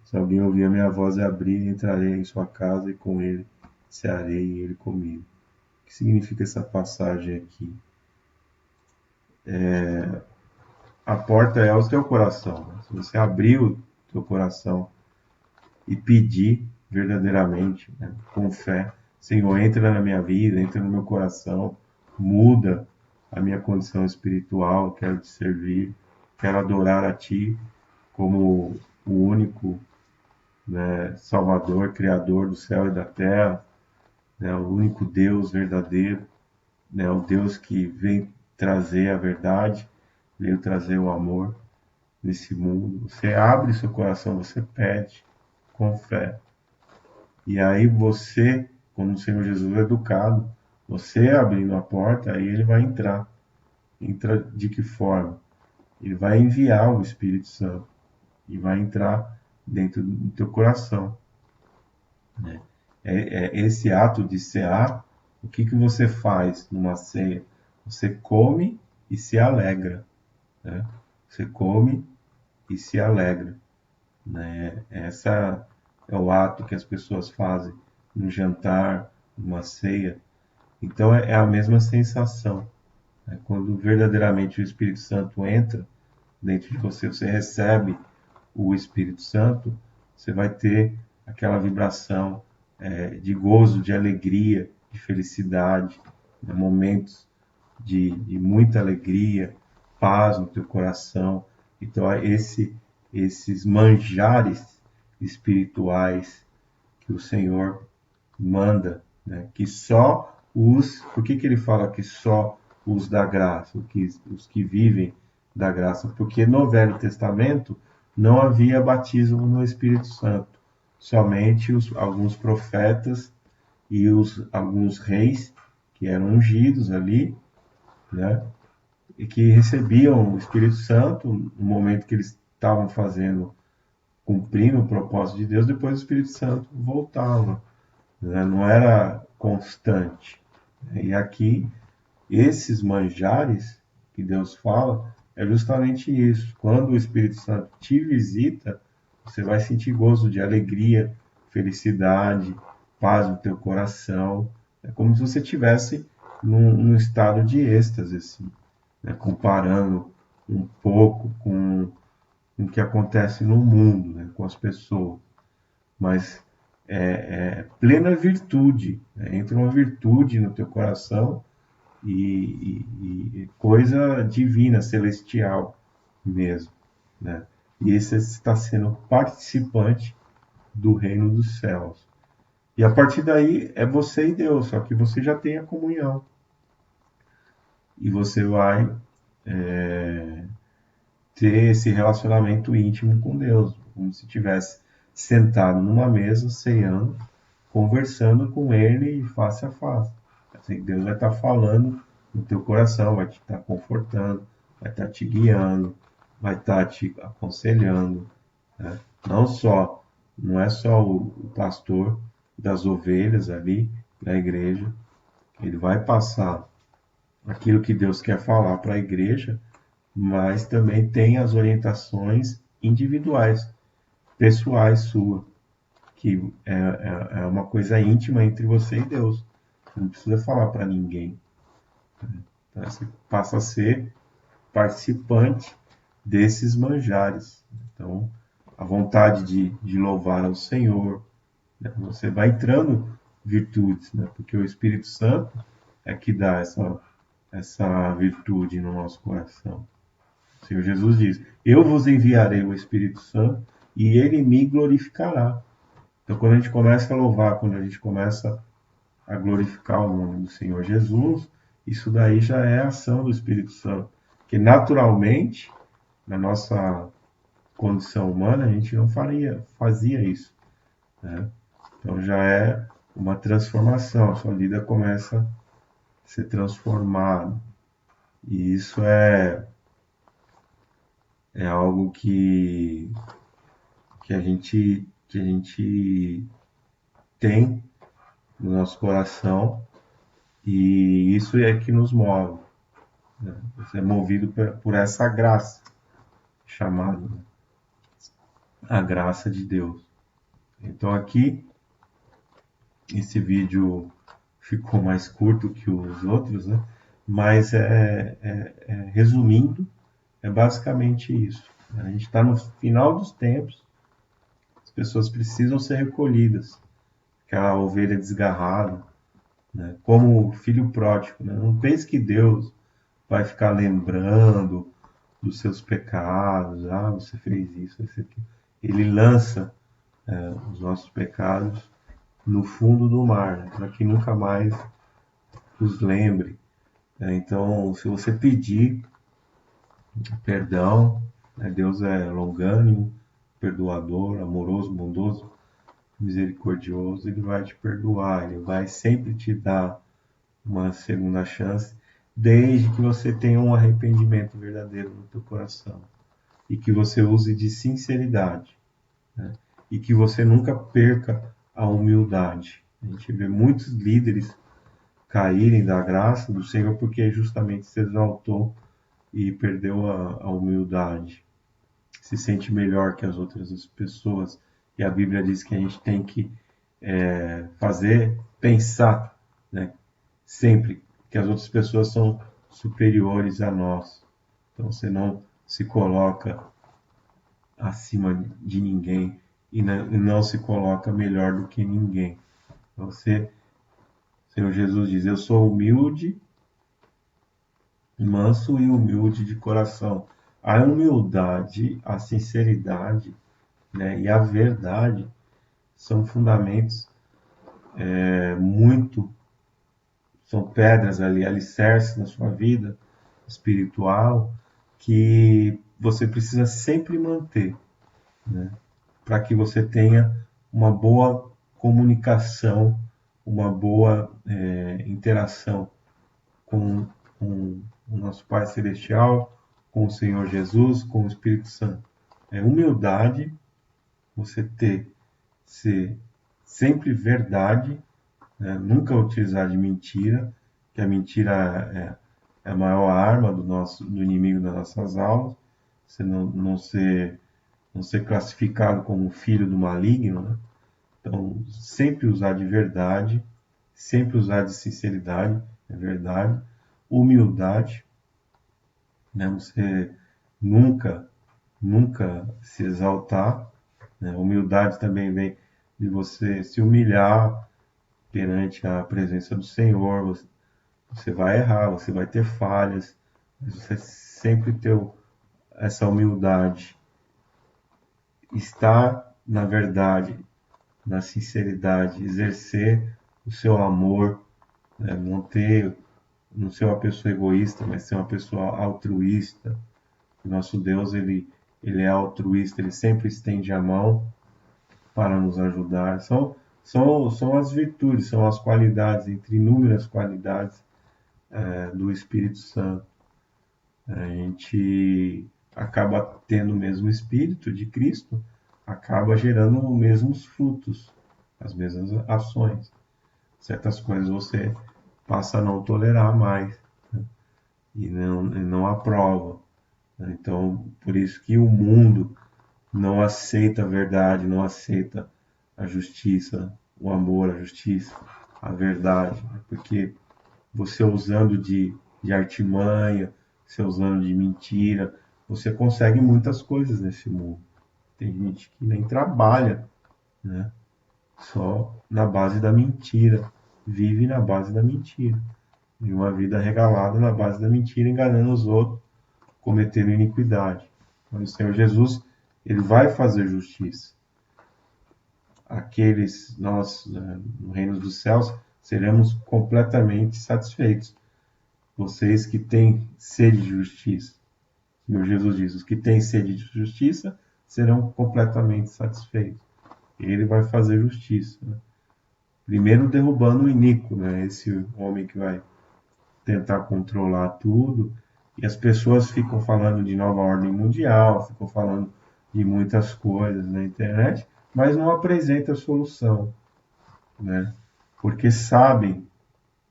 Se alguém ouvir a minha voz e abrir, entrarei em sua casa e com ele cearei e ele comigo. O que significa essa passagem aqui? A porta é o teu coração. Se você abrir o teu coração e pedir verdadeiramente, né, com fé, Senhor, entra na minha vida, entra no meu coração, muda a minha condição espiritual, quero te servir, quero adorar a Ti como o único, né, Salvador, Criador do céu e da terra, né, o único Deus verdadeiro, né, o Deus que vem trazer a verdade, veio trazer o amor nesse mundo. Você abre seu coração, você pede com fé. E aí você, como o Senhor Jesus é educado, você abrindo a porta, aí ele vai entrar. Entra de que forma? Ele vai enviar o Espírito Santo e vai entrar dentro do teu coração, né? Esse ato de cear, o que você faz numa ceia? Você come e se alegra, né? Você come e se alegra, né? Essa é o ato que as pessoas fazem no jantar, numa ceia. Então é a mesma sensação, né? Quando verdadeiramente o Espírito Santo entra dentro de você, você recebe o Espírito Santo, você vai ter aquela vibração de gozo, de alegria, de felicidade, né? Momentos de muita alegria, paz no teu coração. Então, esses manjares espirituais que o Senhor manda, né, que só os... Por que ele fala que só os da graça, os que vivem da graça? Porque no Velho Testamento não havia batismo no Espírito Santo. Somente alguns profetas e alguns reis que eram ungidos ali, né, e que recebiam o Espírito Santo no momento que eles estavam fazendo, cumprindo o propósito de Deus, depois o Espírito Santo voltava, né? Não era constante. E aqui, esses manjares que Deus fala, é justamente isso. Quando o Espírito Santo te visita, você vai sentir gozo de alegria, felicidade, paz no teu coração. É como se você estivesse num estado de êxtase, assim, né? Comparando um pouco com o que acontece no mundo, né? Com as pessoas. Mas é plena virtude, né? Entra uma virtude no teu coração e coisa divina, celestial mesmo, né? E esse está sendo participante do reino dos céus. E a partir daí é você e Deus, só que você já tem a comunhão. E você vai ter esse relacionamento íntimo com Deus, como se estivesse sentado numa mesa, ceando, conversando com Ele face a face. Assim, Deus vai estar falando no teu coração, vai te estar confortando, vai estar te guiando, vai estar te aconselhando, né? Não é só o pastor das ovelhas ali da igreja, ele vai passar aquilo que Deus quer falar para a igreja, mas também tem as orientações individuais, pessoais sua, que é uma coisa íntima entre você e Deus. Você não precisa falar para ninguém. Então, você passa a ser participante desses manjares. Então, a vontade de louvar ao Senhor, né? Você vai entrando virtudes, né? Porque o Espírito Santo é que dá essa virtude no nosso coração. O Senhor Jesus diz: Eu vos enviarei o Espírito Santo e ele me glorificará. Então, quando a gente começa a louvar, quando a gente começa a glorificar o nome do Senhor Jesus, isso daí já é a ação do Espírito Santo. Que naturalmente, na nossa condição humana, a gente não fazia isso, né? Então já é uma transformação, a sua vida começa a ser transformada. E isso é algo que a gente tem no nosso coração e isso é que nos move, né? Você é movido por essa graça chamada, né, a graça de Deus. Então aqui esse vídeo ficou mais curto que os outros, né? Mas resumindo, é basicamente isso. A gente está no final dos tempos, as pessoas precisam ser recolhidas, aquela ovelha desgarrada, né? Como o filho pródigo, né? Não pense que Deus vai ficar lembrando dos seus pecados, ah, você fez isso, isso aqui. Ele lança os nossos pecados no fundo do mar, né? Para que nunca mais os lembre, né? Então, se você pedir perdão, né? Deus é longânimo, perdoador, amoroso, bondoso, misericordioso, ele vai te perdoar, ele vai sempre te dar uma segunda chance, desde que você tenha um arrependimento verdadeiro no teu coração e que você use de sinceridade, né? E que você nunca perca a humildade. A gente vê muitos líderes caírem da graça do Senhor porque justamente se exaltou e perdeu a humildade, se sente melhor que as outras pessoas. E a Bíblia diz que a gente tem que pensar, né, sempre que as outras pessoas são superiores a nós. Então você não se coloca acima de ninguém e não se coloca melhor do que ninguém. Você, o Senhor Jesus diz: Eu sou humilde, manso e humilde de coração. A humildade, a sinceridade, né, e a verdade são fundamentos muito, são pedras ali, alicerces na sua vida espiritual, que você precisa sempre manter, né? Para que você tenha uma boa comunicação, uma boa interação com, com o nosso Pai Celestial, com o Senhor Jesus, com o Espírito Santo. É humildade, você ser sempre verdade, né? Nunca utilizar de mentira, que a mentira é a maior arma do inimigo das nossas almas. Você não ser classificado como filho do maligno, né? Então, sempre usar de verdade, sempre usar de sinceridade, é verdade, humildade, né? Você nunca, nunca se exaltar, né? Humildade também vem de você se humilhar perante a presença do Senhor. Você vai errar, você vai ter falhas, mas você sempre ter essa humildade, estar na verdade, na sinceridade, exercer o seu amor, né? Não ser uma pessoa egoísta, mas ser uma pessoa altruísta. O nosso Deus, ele é altruísta, ele sempre estende a mão para nos ajudar. São as virtudes, são as qualidades, entre inúmeras qualidades do Espírito Santo. A gente acaba tendo o mesmo Espírito de Cristo, acaba gerando os mesmos frutos, as mesmas ações. Certas coisas você passa a não tolerar mais, né? E não aprova. Então, por isso que o mundo não aceita a verdade, não aceita a justiça, o amor, a justiça, a verdade, né? Porque você usando de artimanha, você usando de mentira, você consegue muitas coisas nesse mundo. Tem gente que nem trabalha, né? Só na base da mentira, vive na base da mentira. E uma vida regalada na base da mentira, enganando os outros, cometendo iniquidade. Mas o Senhor Jesus, ele vai fazer justiça. Nós, no reino dos céus, seremos completamente satisfeitos. Vocês que têm sede de justiça. O Senhor Jesus diz: os que têm sede de justiça serão completamente satisfeitos. Ele vai fazer justiça, né? Primeiro derrubando o iníquo, né? Esse homem que vai tentar controlar tudo. E as pessoas ficam falando de nova ordem mundial, ficam falando de muitas coisas na internet, mas não apresenta solução, né? Porque sabem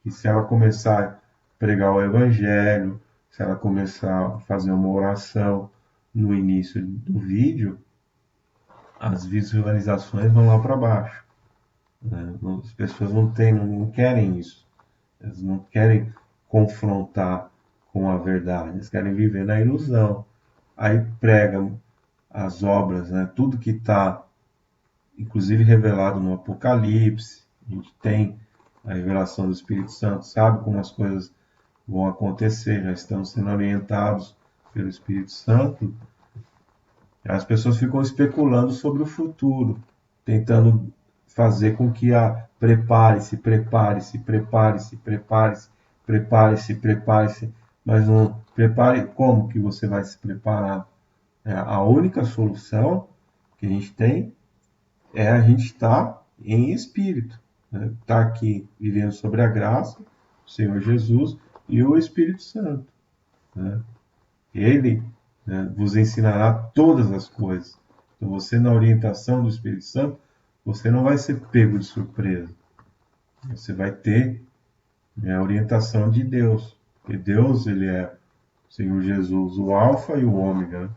que se ela começar a pregar o evangelho, se ela começar a fazer uma oração no início do vídeo, as visualizações vão lá para baixo, né? As pessoas não querem isso. Eles não querem confrontar com a verdade, eles querem viver na ilusão. Aí pregam as obras, né? Tudo que está, inclusive, revelado no Apocalipse. A gente tem a revelação do Espírito Santo, sabe como as coisas vão acontecer, já estamos sendo orientados pelo Espírito Santo. As pessoas ficam especulando sobre o futuro, tentando fazer com que prepare-se, prepare-se, prepare-se, prepare-se, prepare-se, prepare-se, mas não prepare como que você vai se preparar. A única solução que a gente tem é a gente estar em espírito, né? Estar aqui vivendo sobre a graça, o Senhor Jesus e o Espírito Santo, né? Ele, né, vos ensinará todas as coisas. Então, você, na orientação do Espírito Santo, você não vai ser pego de surpresa. Você vai ter, né, a orientação de Deus. Porque Deus, ele é o Senhor Jesus, o Alfa e o Ômega, né?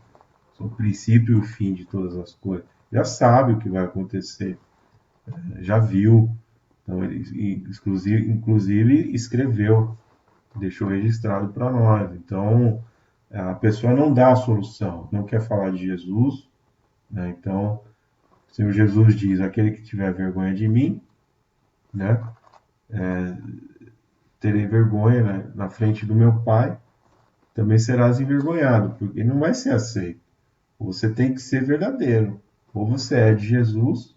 São o princípio e o fim de todas as coisas. Já sabe o que vai acontecer, já viu. Então, ele inclusive escreveu, deixou registrado para nós. Então, a pessoa não dá a solução, não quer falar de Jesus, né? Então, o Senhor Jesus diz: aquele que tiver vergonha de mim, né, terei vergonha, né, na frente do meu Pai, também serás envergonhado, porque não vai ser aceito. Você tem que ser verdadeiro. Ou você é de Jesus,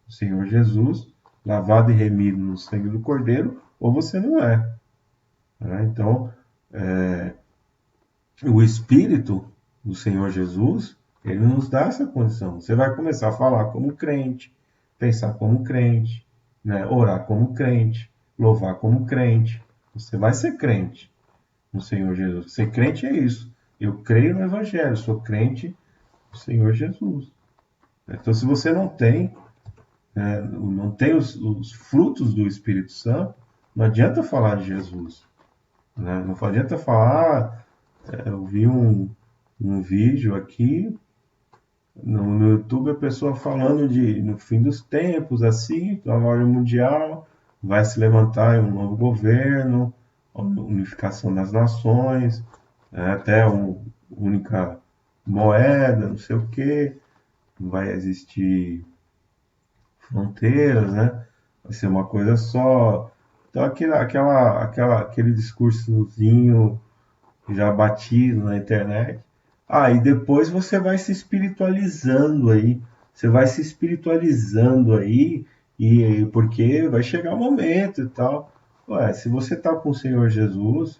o Senhor Jesus, lavado e remido no sangue do Cordeiro, ou você não é. Né? Então, o Espírito do Senhor Jesus, ele nos dá essa condição. Você vai começar a falar como crente, pensar como crente, né? Orar como crente, louvar como crente. Você vai ser crente no Senhor Jesus. Ser crente é isso. Eu creio no Evangelho, sou crente no Senhor Jesus. Então, se você não tem os frutos do Espírito Santo, não adianta falar de Jesus. Né? Não adianta falar, eu vi um vídeo aqui no YouTube, a pessoa falando de no fim dos tempos, assim, a ordem mundial, vai se levantar um novo governo, unificação das nações, até uma única moeda, não sei o quê, não vai existir fronteiras, né? Vai ser uma coisa só. Então, aquele discursozinho já batido na internet. Ah, e depois você vai se espiritualizando aí. Você vai se espiritualizando aí, e porque vai chegar o momento e tal. Ué, se você está com o Senhor Jesus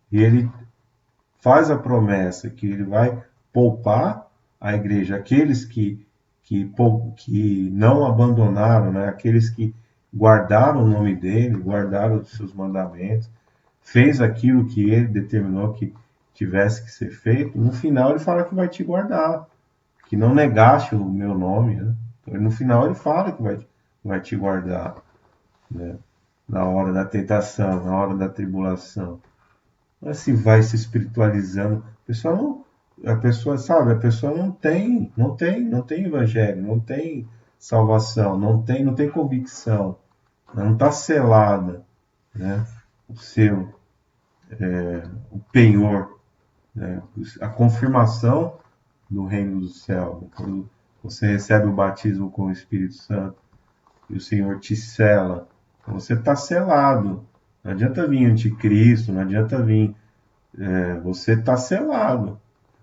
e ele faz a promessa que ele vai poupar a igreja, aqueles que não abandonaram, né? Aqueles que guardaram o nome dele, guardaram os seus mandamentos, fez aquilo que ele determinou que tivesse que ser feito, no final ele fala que vai te guardar, que não negaste o meu nome, né? Então, no final ele fala que vai te guardar, né? Na hora da tentação, na hora da tribulação. Assim vai se espiritualizando. A pessoa sabe, a pessoa não tem evangelho, não tem salvação, não tem convicção, não está selada, né? O seu, o penhor, né? A confirmação do reino do céu. Quando você recebe o batismo com o Espírito Santo e o Senhor te sela, então você está selado. Não adianta vir anticristo, não adianta vir. Você está selado.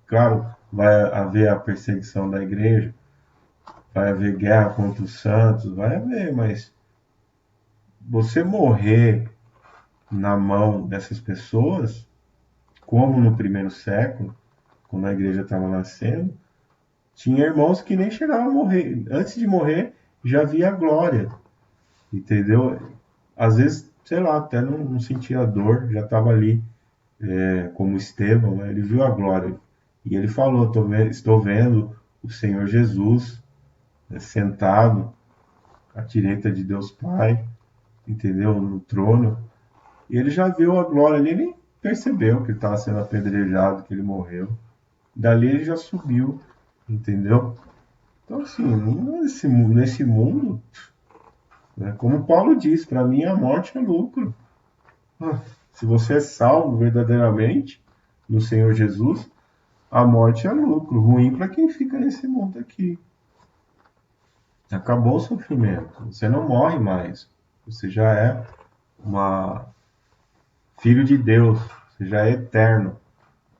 Claro, vai haver a perseguição da igreja, vai haver guerra contra os santos, vai haver, mas você morrer na mão dessas pessoas, como no primeiro século, quando a igreja estava nascendo, tinha irmãos que nem chegavam a morrer. Antes de morrer, já via a glória, entendeu? Às vezes, sei lá, até não sentia dor, já estava ali, como Estevão, né? Ele viu a glória. E ele falou: estou vendo o Senhor Jesus, sentado à direita de Deus Pai, entendeu? No trono. E ele já viu a glória, ele nem percebeu que ele estava sendo apedrejado, que ele morreu. Dali ele já subiu, entendeu? Então, assim, nesse mundo, né, como Paulo diz, para mim a morte é lucro. Se você é salvo verdadeiramente no Senhor Jesus, a morte é lucro. Ruim para quem fica nesse mundo aqui. Acabou o sofrimento. Você não morre mais. Você já é uma filho de Deus. Você já é eterno.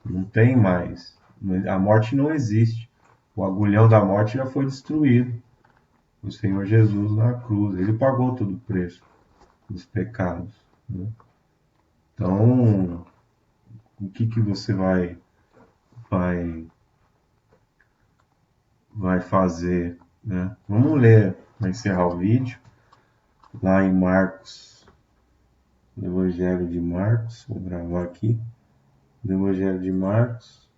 Não tem mais. A morte não existe. O agulhão da morte já foi destruído. O Senhor Jesus na cruz. Ele pagou todo o preço dos pecados. Né? Então, o que você vai, vai fazer? Né? Vamos ler, para encerrar o vídeo, lá em Marcos, no Evangelho de Marcos. Vou gravar aqui. No Evangelho de Marcos.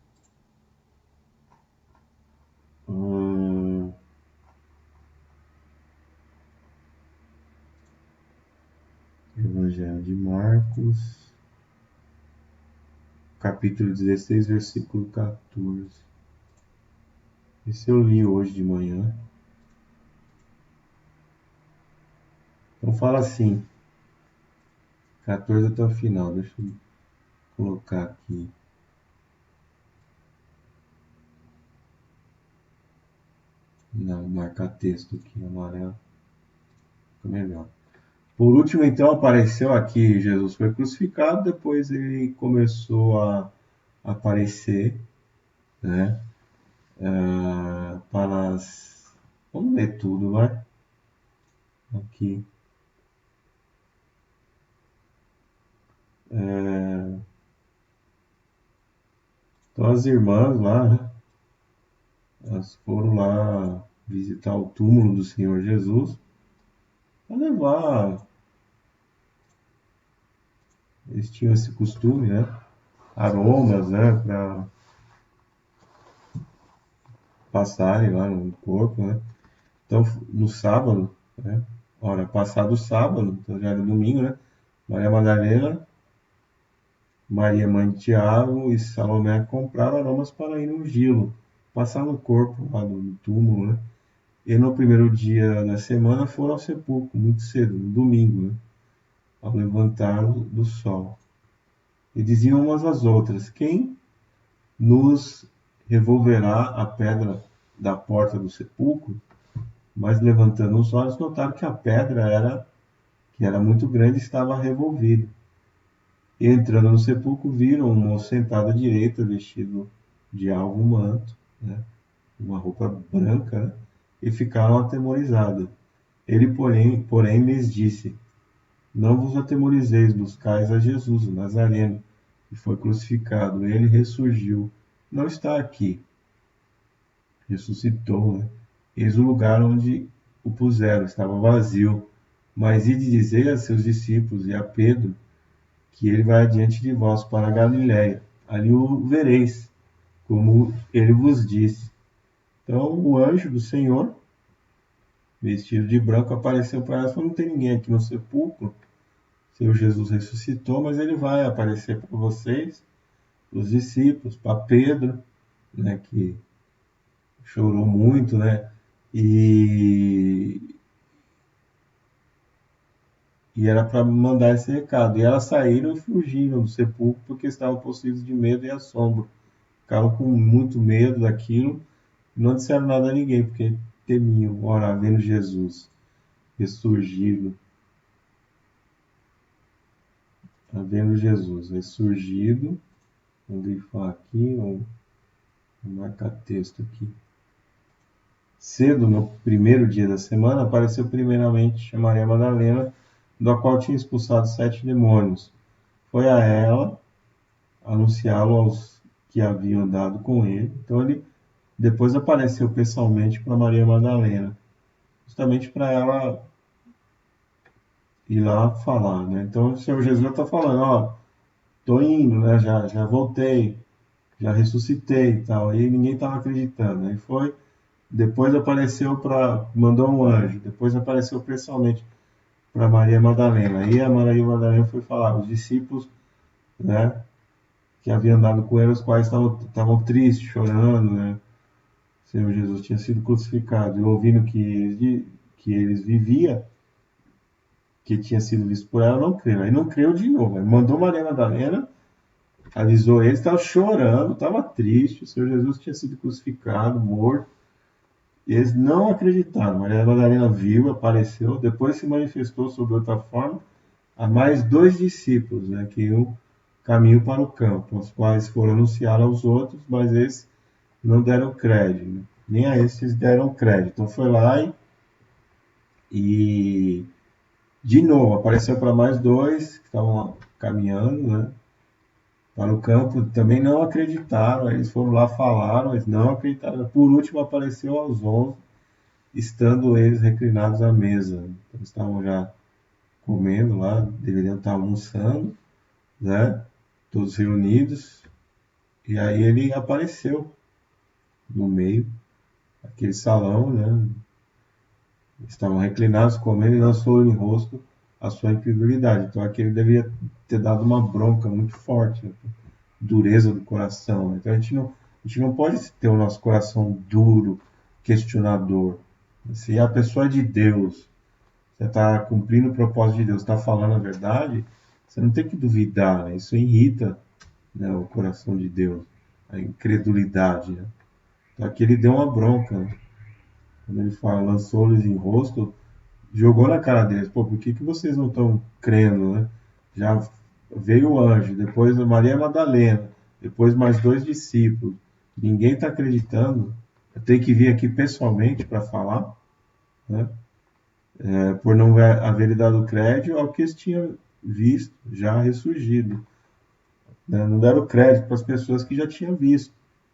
Evangelho de Marcos, capítulo 16, versículo 14. Esse eu li hoje de manhã. Então fala assim, 14 até o final. Deixa eu colocar aqui. Não, marcar texto aqui, amarelo. Fica melhor. Por último, então, apareceu aqui, Jesus foi crucificado, depois ele começou a aparecer, né? Para as... Vamos ler tudo, vai? aqui. Então as irmãs lá, né, elas foram lá visitar o túmulo do Senhor Jesus para levar. Eles tinham esse costume, né? Aromas, né? Para passarem lá no corpo, né? Então, no sábado, né? Ora, passado o sábado, então já era domingo, né? Maria Madalena, Maria mãe de Tiago e Salomé compraram aromas para ir ungí-lo, passar no corpo lá do túmulo, né? E no primeiro dia da semana foram ao sepulcro, muito cedo, no domingo, né? Ao levantar do sol. E diziam umas às outras: Quem nos revolverá a pedra da porta do sepulcro? Mas levantando os olhos, notaram que a pedra que era muito grande, estava revolvida. E entrando no sepulcro, viram um moço sentado à direita, vestido de alvo manto, né? Uma roupa branca, né? E ficaram atemorizados. Ele, porém, lhes disse: Não vos atemorizeis, buscais a Jesus, o Nazareno, que foi crucificado. Ele ressurgiu. Não está aqui, ressuscitou, né? Eis o lugar onde o puseram, estava vazio. Mas ide dizer a seus discípulos e a Pedro que ele vai adiante de vós para a Galiléia. Ali o vereis, como ele vos disse. Então o anjo do Senhor, vestido de branco, apareceu para elas e falou: Não tem ninguém aqui no sepulcro. O Senhor Jesus ressuscitou, mas ele vai aparecer para vocês, os discípulos, para Pedro, né, que chorou muito, né? E, e era para mandar esse recado. E elas saíram e fugiram do sepulcro porque estavam possuídos de medo e assombro. Ficaram com muito medo daquilo. Não disseram nada a ninguém porque temiam. Ora, vendo Jesus ressurgido, vendo Jesus ressurgido, vamos grifar aqui, vamos marcar texto aqui. Cedo, no primeiro dia da semana, apareceu primeiramente a Maria Madalena, da qual tinha expulsado 7 demônios. Foi a ela anunciá-lo aos que haviam andado com ele. Então ele depois apareceu pessoalmente para Maria Madalena, justamente para ela ir lá falar, né? Então o Senhor Jesus está falando: Ó, tô indo, né? Já voltei, já ressuscitei e tal. Aí ninguém estava acreditando. Aí foi, depois apareceu mandou um anjo, depois apareceu pessoalmente para Maria Madalena. Aí a Maria Madalena foi falar, os discípulos, né, que haviam andado com ele, os quais estavam tristes, chorando, né? O Senhor Jesus tinha sido crucificado, e ouvindo que eles viviam, que tinha sido visto por ela, não creu. Aí não creu de novo. Aí mandou Maria Madalena, avisou eles, estava chorando, estava triste. O Senhor Jesus tinha sido crucificado, morto. E eles não acreditaram. Maria Madalena viu, apareceu, depois se manifestou sob outra forma a mais 2 discípulos, né, que iam caminho para o campo, os quais foram anunciar aos outros, mas esses não deram crédito, né? Nem a esses deram crédito. Então foi lá e de novo apareceu para mais 2 que estavam caminhando, né, para o campo, também não acreditaram. Eles foram lá, falaram, eles não acreditaram. Por último apareceu aos 11, estando eles reclinados à mesa. Então, estavam já comendo lá, deveriam estar almoçando, né? Todos reunidos. E aí ele apareceu no meio, aquele salão, né? Estavam reclinados, comendo, e lançou em rosto a sua incredulidade. Então aquele deveria ter dado uma bronca muito forte, né? Dureza do coração. Então a gente não pode ter o nosso coração duro, questionador. Se a pessoa é de Deus, você está cumprindo o propósito de Deus, está falando a verdade, você não tem que duvidar, né? Isso irrita, né, o coração de Deus, a incredulidade, né? Então aqui ele deu uma bronca, né? Quando ele fala, lançou-lhes em rosto, jogou na cara deles: Pô, por que vocês não estão crendo, né? Já veio o anjo, depois a Maria Madalena, depois mais 2 discípulos, ninguém está acreditando, eu tenho que vir aqui pessoalmente para falar, né? por não haver dado crédito ao que eles tinham visto já ressurgido. Né? Não deram crédito para as pessoas que já tinham visto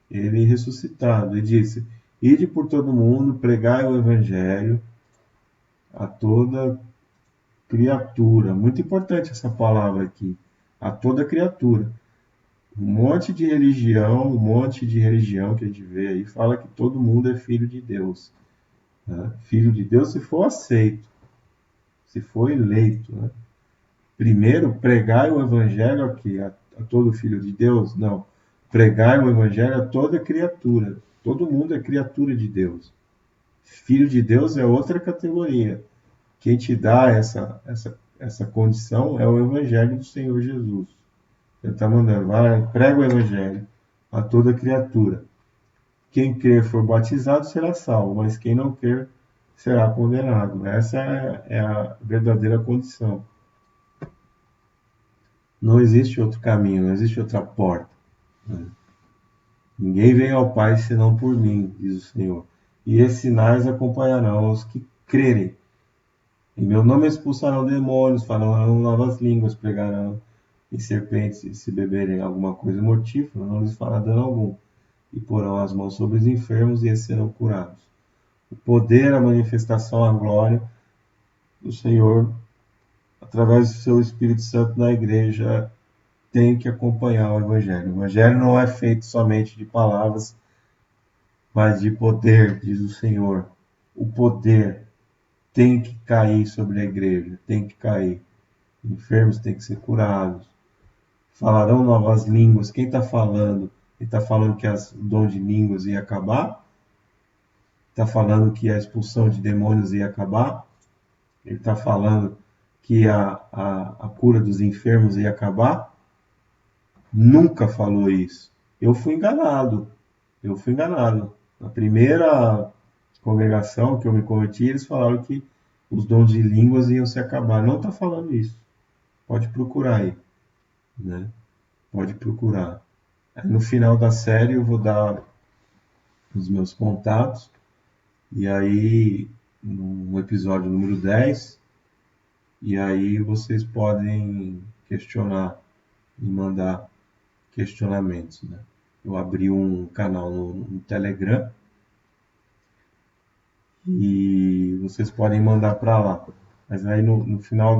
ele ressuscitado. E disse: ide por todo mundo, pregai o evangelho a toda criatura. Muito importante essa palavra aqui. A toda criatura. Um monte de religião que a gente vê aí fala que todo mundo é filho de Deus. Né? Filho de Deus se for aceito, se for eleito. Né? Primeiro, pregai o evangelho aqui a todo filho de Deus? Não. Pregai o evangelho a toda criatura. Todo mundo é criatura de Deus. Filho de Deus é outra categoria. Quem te dá essa condição é o evangelho do Senhor Jesus. Ele está mandando, vai, prega o evangelho a toda criatura. Quem crer for batizado será salvo, mas quem não crer será condenado. Essa é a verdadeira condição. Não existe outro caminho, não existe outra porta. Né? Ninguém vem ao Pai senão por mim, diz o Senhor. E esses sinais acompanharão os que crerem. Em meu nome expulsarão demônios, falarão novas línguas, pregarão em serpentes, e se beberem alguma coisa mortífera, não lhes fará dano algum. E porão as mãos sobre os enfermos e esses serão curados. O poder, a manifestação, a glória do Senhor, através do seu Espírito Santo na igreja, tem que acompanhar o Evangelho. O Evangelho não é feito somente de palavras, mas de poder, diz o Senhor. O poder tem que cair sobre a igreja, tem que cair. Enfermos têm que ser curados. Falarão novas línguas. Quem está falando? Ele está falando que o dom de línguas ia acabar? Está falando que a expulsão de demônios ia acabar? Ele está falando que a cura dos enfermos ia acabar? Nunca falou isso. Eu fui enganado. Eu fui enganado. Na primeira congregação que eu me converti, eles falaram que os dons de línguas iam se acabar. Não está falando isso. Pode procurar aí. Né? Pode procurar. Aí, no final da série eu vou dar os meus contatos. E aí, no episódio número 10, e aí vocês podem questionar e mandar questionamentos. Né? Eu abri um canal no Telegram e vocês podem mandar para lá. Mas aí no final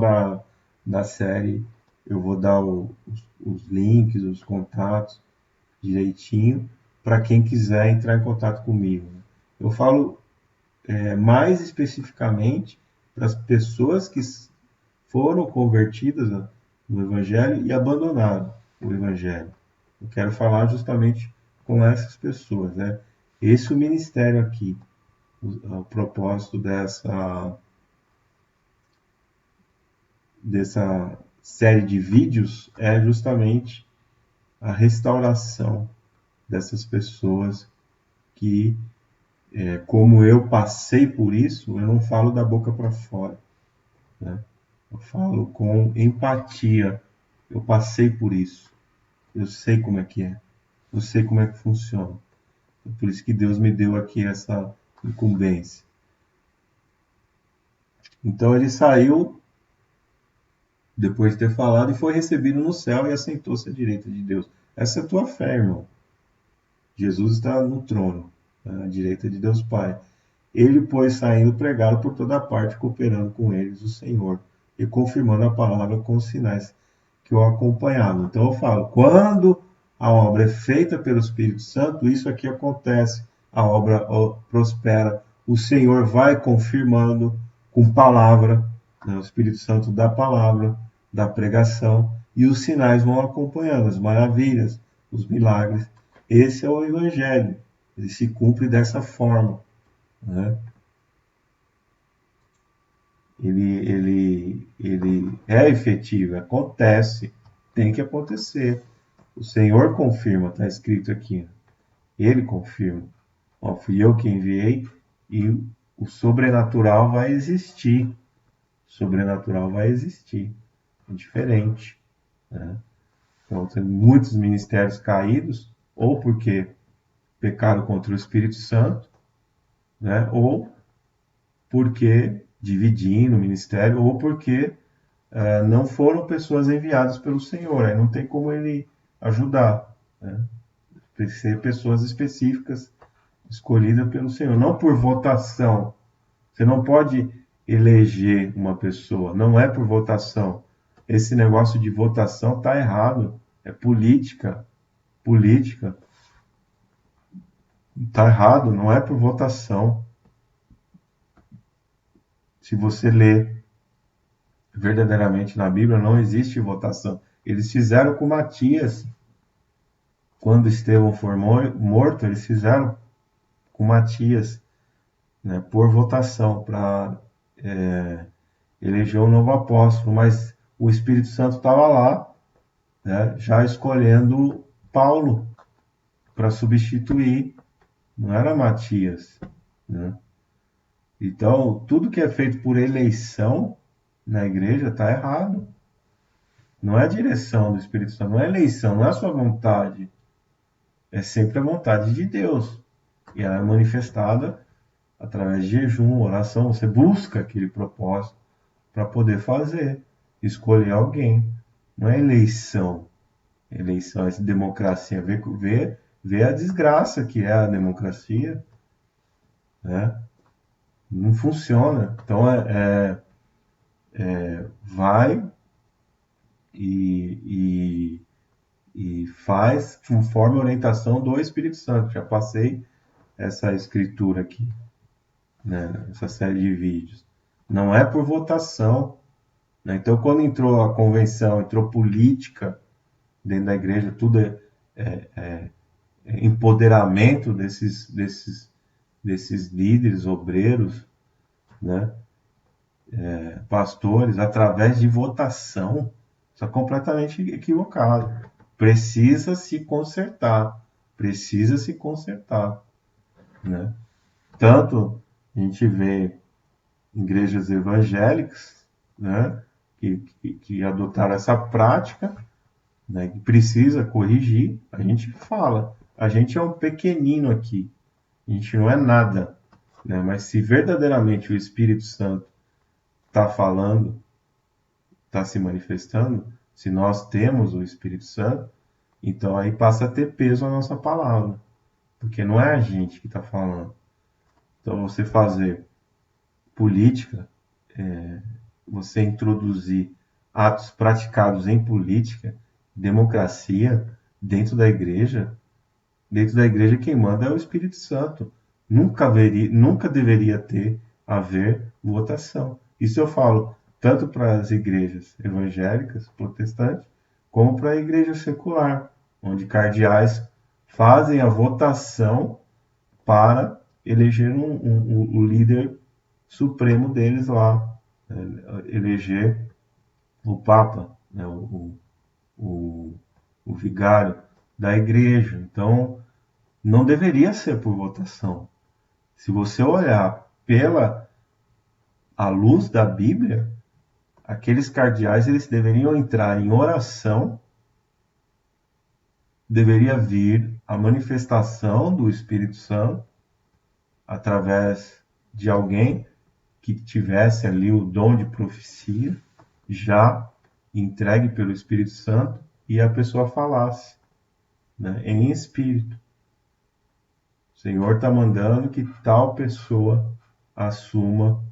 da série eu vou dar os links, os contatos direitinho para quem quiser entrar em contato comigo. Eu falo mais especificamente para as pessoas que foram convertidas no Evangelho e abandonaram o Evangelho. Eu quero falar justamente com essas pessoas. Né? Esse é o ministério aqui. O propósito dessa série de vídeos é justamente a restauração dessas pessoas que, como eu passei por isso, eu não falo da boca para fora. Né? Eu falo com empatia. Eu passei por isso. Eu sei como é que é. Eu sei como é que funciona. É por isso que Deus me deu aqui essa incumbência. Então ele saiu depois de ter falado e foi recebido no céu e assentou-se à direita de Deus. Essa é a tua fé, irmão. Jesus está no trono, à direita de Deus Pai. Ele, pois, saindo, pregaram por toda parte, cooperando com eles o Senhor e confirmando a palavra com os sinais que o acompanhavam. Então eu falo, quando a obra é feita pelo Espírito Santo, isso aqui acontece, a obra prospera, o Senhor vai confirmando com palavra, né, o Espírito Santo dá palavra, da pregação, e os sinais vão acompanhando, as maravilhas, os milagres. Esse é o Evangelho, ele se cumpre dessa forma. Né? Ele é efetivo, acontece, tem que acontecer. O Senhor confirma, está escrito aqui. Ele confirma. Ó, fui eu que enviei e o sobrenatural vai existir. O sobrenatural vai existir. É diferente. Né? Então, tem muitos ministérios caídos, ou porque pecaram contra o Espírito Santo, né? Ou porque dividindo o ministério, ou porque não foram pessoas enviadas pelo Senhor. Aí não tem como ele ajudar, né? Tem que ser pessoas específicas, escolhidas pelo Senhor, não por votação. Você não pode eleger uma pessoa, não é por votação. Esse negócio de votação está errado. É política. Política. Está errado, não é por votação. Se você lê verdadeiramente na Bíblia, não existe votação. Eles fizeram com Matias. Quando Estevão foi morto, eles fizeram com Matias, né, por votação, para eleger um novo apóstolo. Mas o Espírito Santo estava lá, né, já escolhendo Paulo para substituir. Não era Matias, né? Então, tudo que é feito por eleição na igreja está errado. Não é a direção do Espírito Santo, não é eleição, não é a sua vontade. É sempre a vontade de Deus. E ela é manifestada através de jejum, oração. Você busca aquele propósito para poder fazer, escolher alguém. Não é eleição. Eleição é democracia. Vê a desgraça que é a democracia, né? Não funciona. Então, vai e, e faz conforme a orientação do Espírito Santo. Já passei essa escritura aqui, né? Essa série de vídeos. Não é por votação, né? Então, quando entrou a convenção, entrou política dentro da igreja, tudo é empoderamento desses líderes, obreiros, né? Pastores, através de votação. Isso é completamente equivocado. Precisa se consertar. Precisa se consertar, né? Tanto a gente vê igrejas evangélicas, né, que adotaram essa prática, né, que precisa corrigir. A gente fala, a gente é um pequenino aqui, a gente não é nada, né? Mas se verdadeiramente o Espírito Santo está falando, está se manifestando, se nós temos o Espírito Santo, então aí passa a ter peso a nossa palavra, porque não é a gente que está falando. Então você fazer política, você introduzir atos praticados em política, democracia, dentro da igreja quem manda é o Espírito Santo. Nunca deveria haver votação. Isso eu falo tanto para as igrejas evangélicas, protestantes, como para a igreja secular, onde cardeais fazem a votação para eleger o líder supremo deles lá, eleger o Papa, né, o, o vigário da igreja. Então, não deveria ser por votação. Se você olhar pela a luz da Bíblia, aqueles cardeais eles deveriam entrar em oração, deveria vir a manifestação do Espírito Santo através de alguém que tivesse ali o dom de profecia já entregue pelo Espírito Santo e a pessoa falasse, né, em espírito. O Senhor está mandando que tal pessoa assuma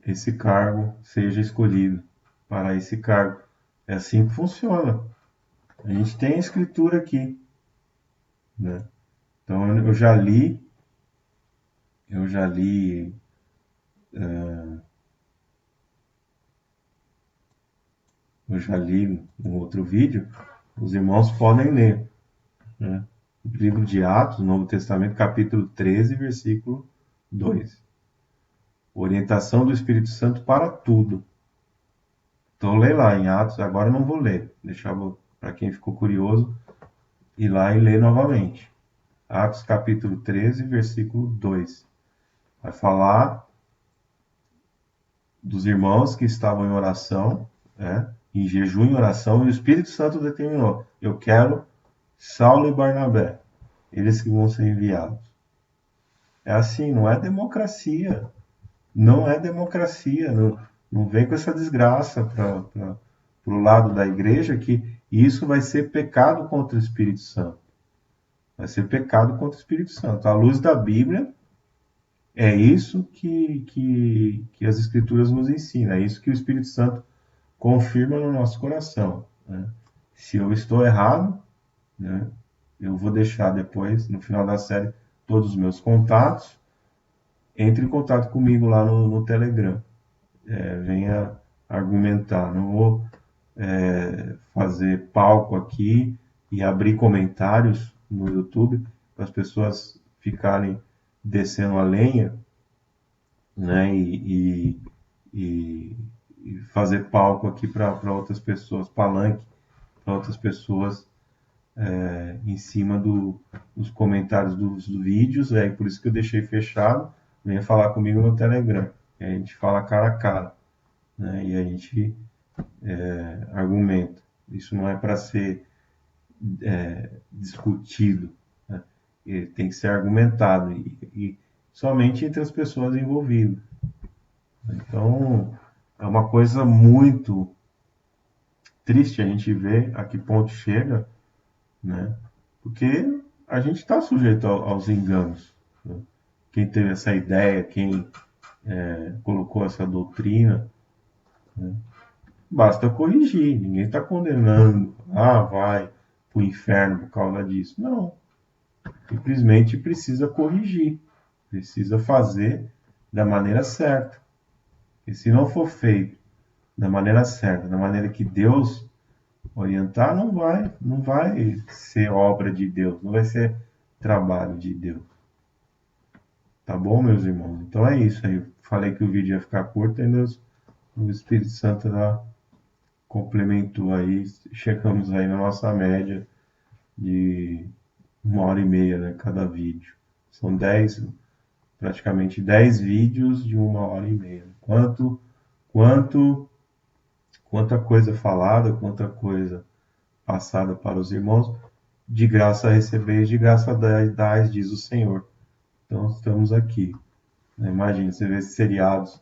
esse cargo, seja escolhido para esse cargo. É assim que funciona. A gente tem a escritura aqui, né? Então eu já li um outro vídeo, os irmãos podem ler, né? O livro de Atos, Novo Testamento, capítulo 13, versículo 2. Orientação do Espírito Santo para tudo. Então, lê lá em Atos, agora eu não vou ler, deixar para quem ficou curioso ir lá e ler novamente. Atos capítulo 13, versículo 2. Vai falar dos irmãos que estavam em oração, né, em jejum e oração, e o Espírito Santo determinou: eu quero Saulo e Barnabé, eles que vão ser enviados. É assim, não é democracia. Não é democracia. Não, não vem com essa desgraça para o lado da igreja que isso vai ser pecado contra o Espírito Santo. Vai ser pecado contra o Espírito Santo. À luz da Bíblia, é isso que as Escrituras nos ensinam. É isso que o Espírito Santo confirma no nosso coração. Né? Se eu estou errado, né, eu vou deixar depois, no final da série, todos os meus contatos. Entre em contato comigo lá no Telegram. Venha argumentar. Não vou fazer palco aqui e abrir comentários no YouTube para as pessoas ficarem descendo a lenha, né? E fazer palco aqui para outras pessoas, palanque para outras pessoas em cima dos comentários dos vídeos. É por isso que eu deixei fechado. Venha falar comigo no Telegram. A gente fala cara a cara, né? E a gente argumenta. Isso não é para ser discutido, né? Ele tem que ser argumentado e somente entre as pessoas envolvidas. Então, é uma coisa muito triste a gente ver a que ponto chega, né? Porque a gente está sujeito aos enganos. Né? Quem teve essa ideia, quem colocou essa doutrina, né? Basta corrigir. Ninguém está condenando. Ah, vai para o inferno por causa disso. Não. Simplesmente precisa corrigir. Precisa fazer da maneira certa. E se não for feito da maneira certa, da maneira que Deus orientar, não vai ser obra de Deus, não vai ser trabalho de Deus. Tá bom, meus irmãos? Então é isso aí. Falei que o vídeo ia ficar curto, ainda o Espírito Santo complementou aí. Chegamos aí na nossa média de 1 hora e meia, né, cada vídeo. São praticamente 10 vídeos de 1 hora e meia. Quanto, quanta coisa falada, quanta coisa passada para os irmãos, de graça recebeis, de graça dais, diz o Senhor. Então estamos aqui. Né? Imagina, você vê esses seriados,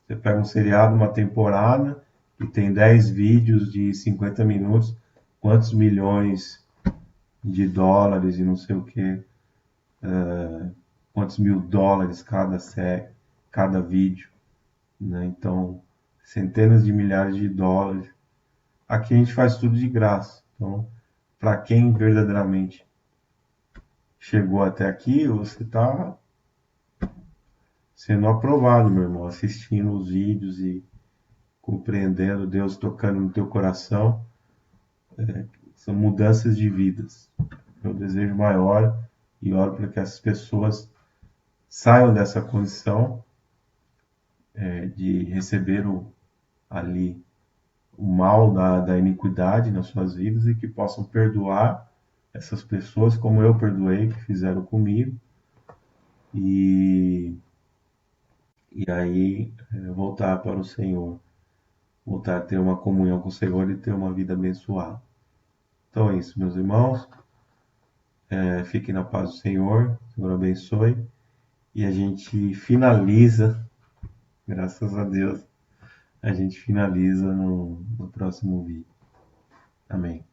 você pega um seriado, uma temporada, que tem 10 vídeos de 50 minutos, quantos milhões de dólares e não sei o que, quantos mil dólares cada vídeo, né? Então, centenas de milhares de dólares. Aqui a gente faz tudo de graça. Então, para quem verdadeiramente chegou até aqui, você está sendo aprovado, meu irmão, assistindo os vídeos e compreendendo Deus tocando no teu coração. São mudanças de vidas. Meu desejo maior e oro para que essas pessoas saiam dessa condição de receber ali o mal da iniquidade nas suas vidas e que possam perdoar essas pessoas como eu perdoei, que fizeram comigo, e, e aí voltar para o Senhor, voltar a ter uma comunhão com o Senhor e ter uma vida abençoada. Então é isso, meus irmãos. Fiquem na paz do Senhor, o Senhor abençoe, e a gente finaliza, graças a Deus, a gente finaliza no próximo vídeo. Amém.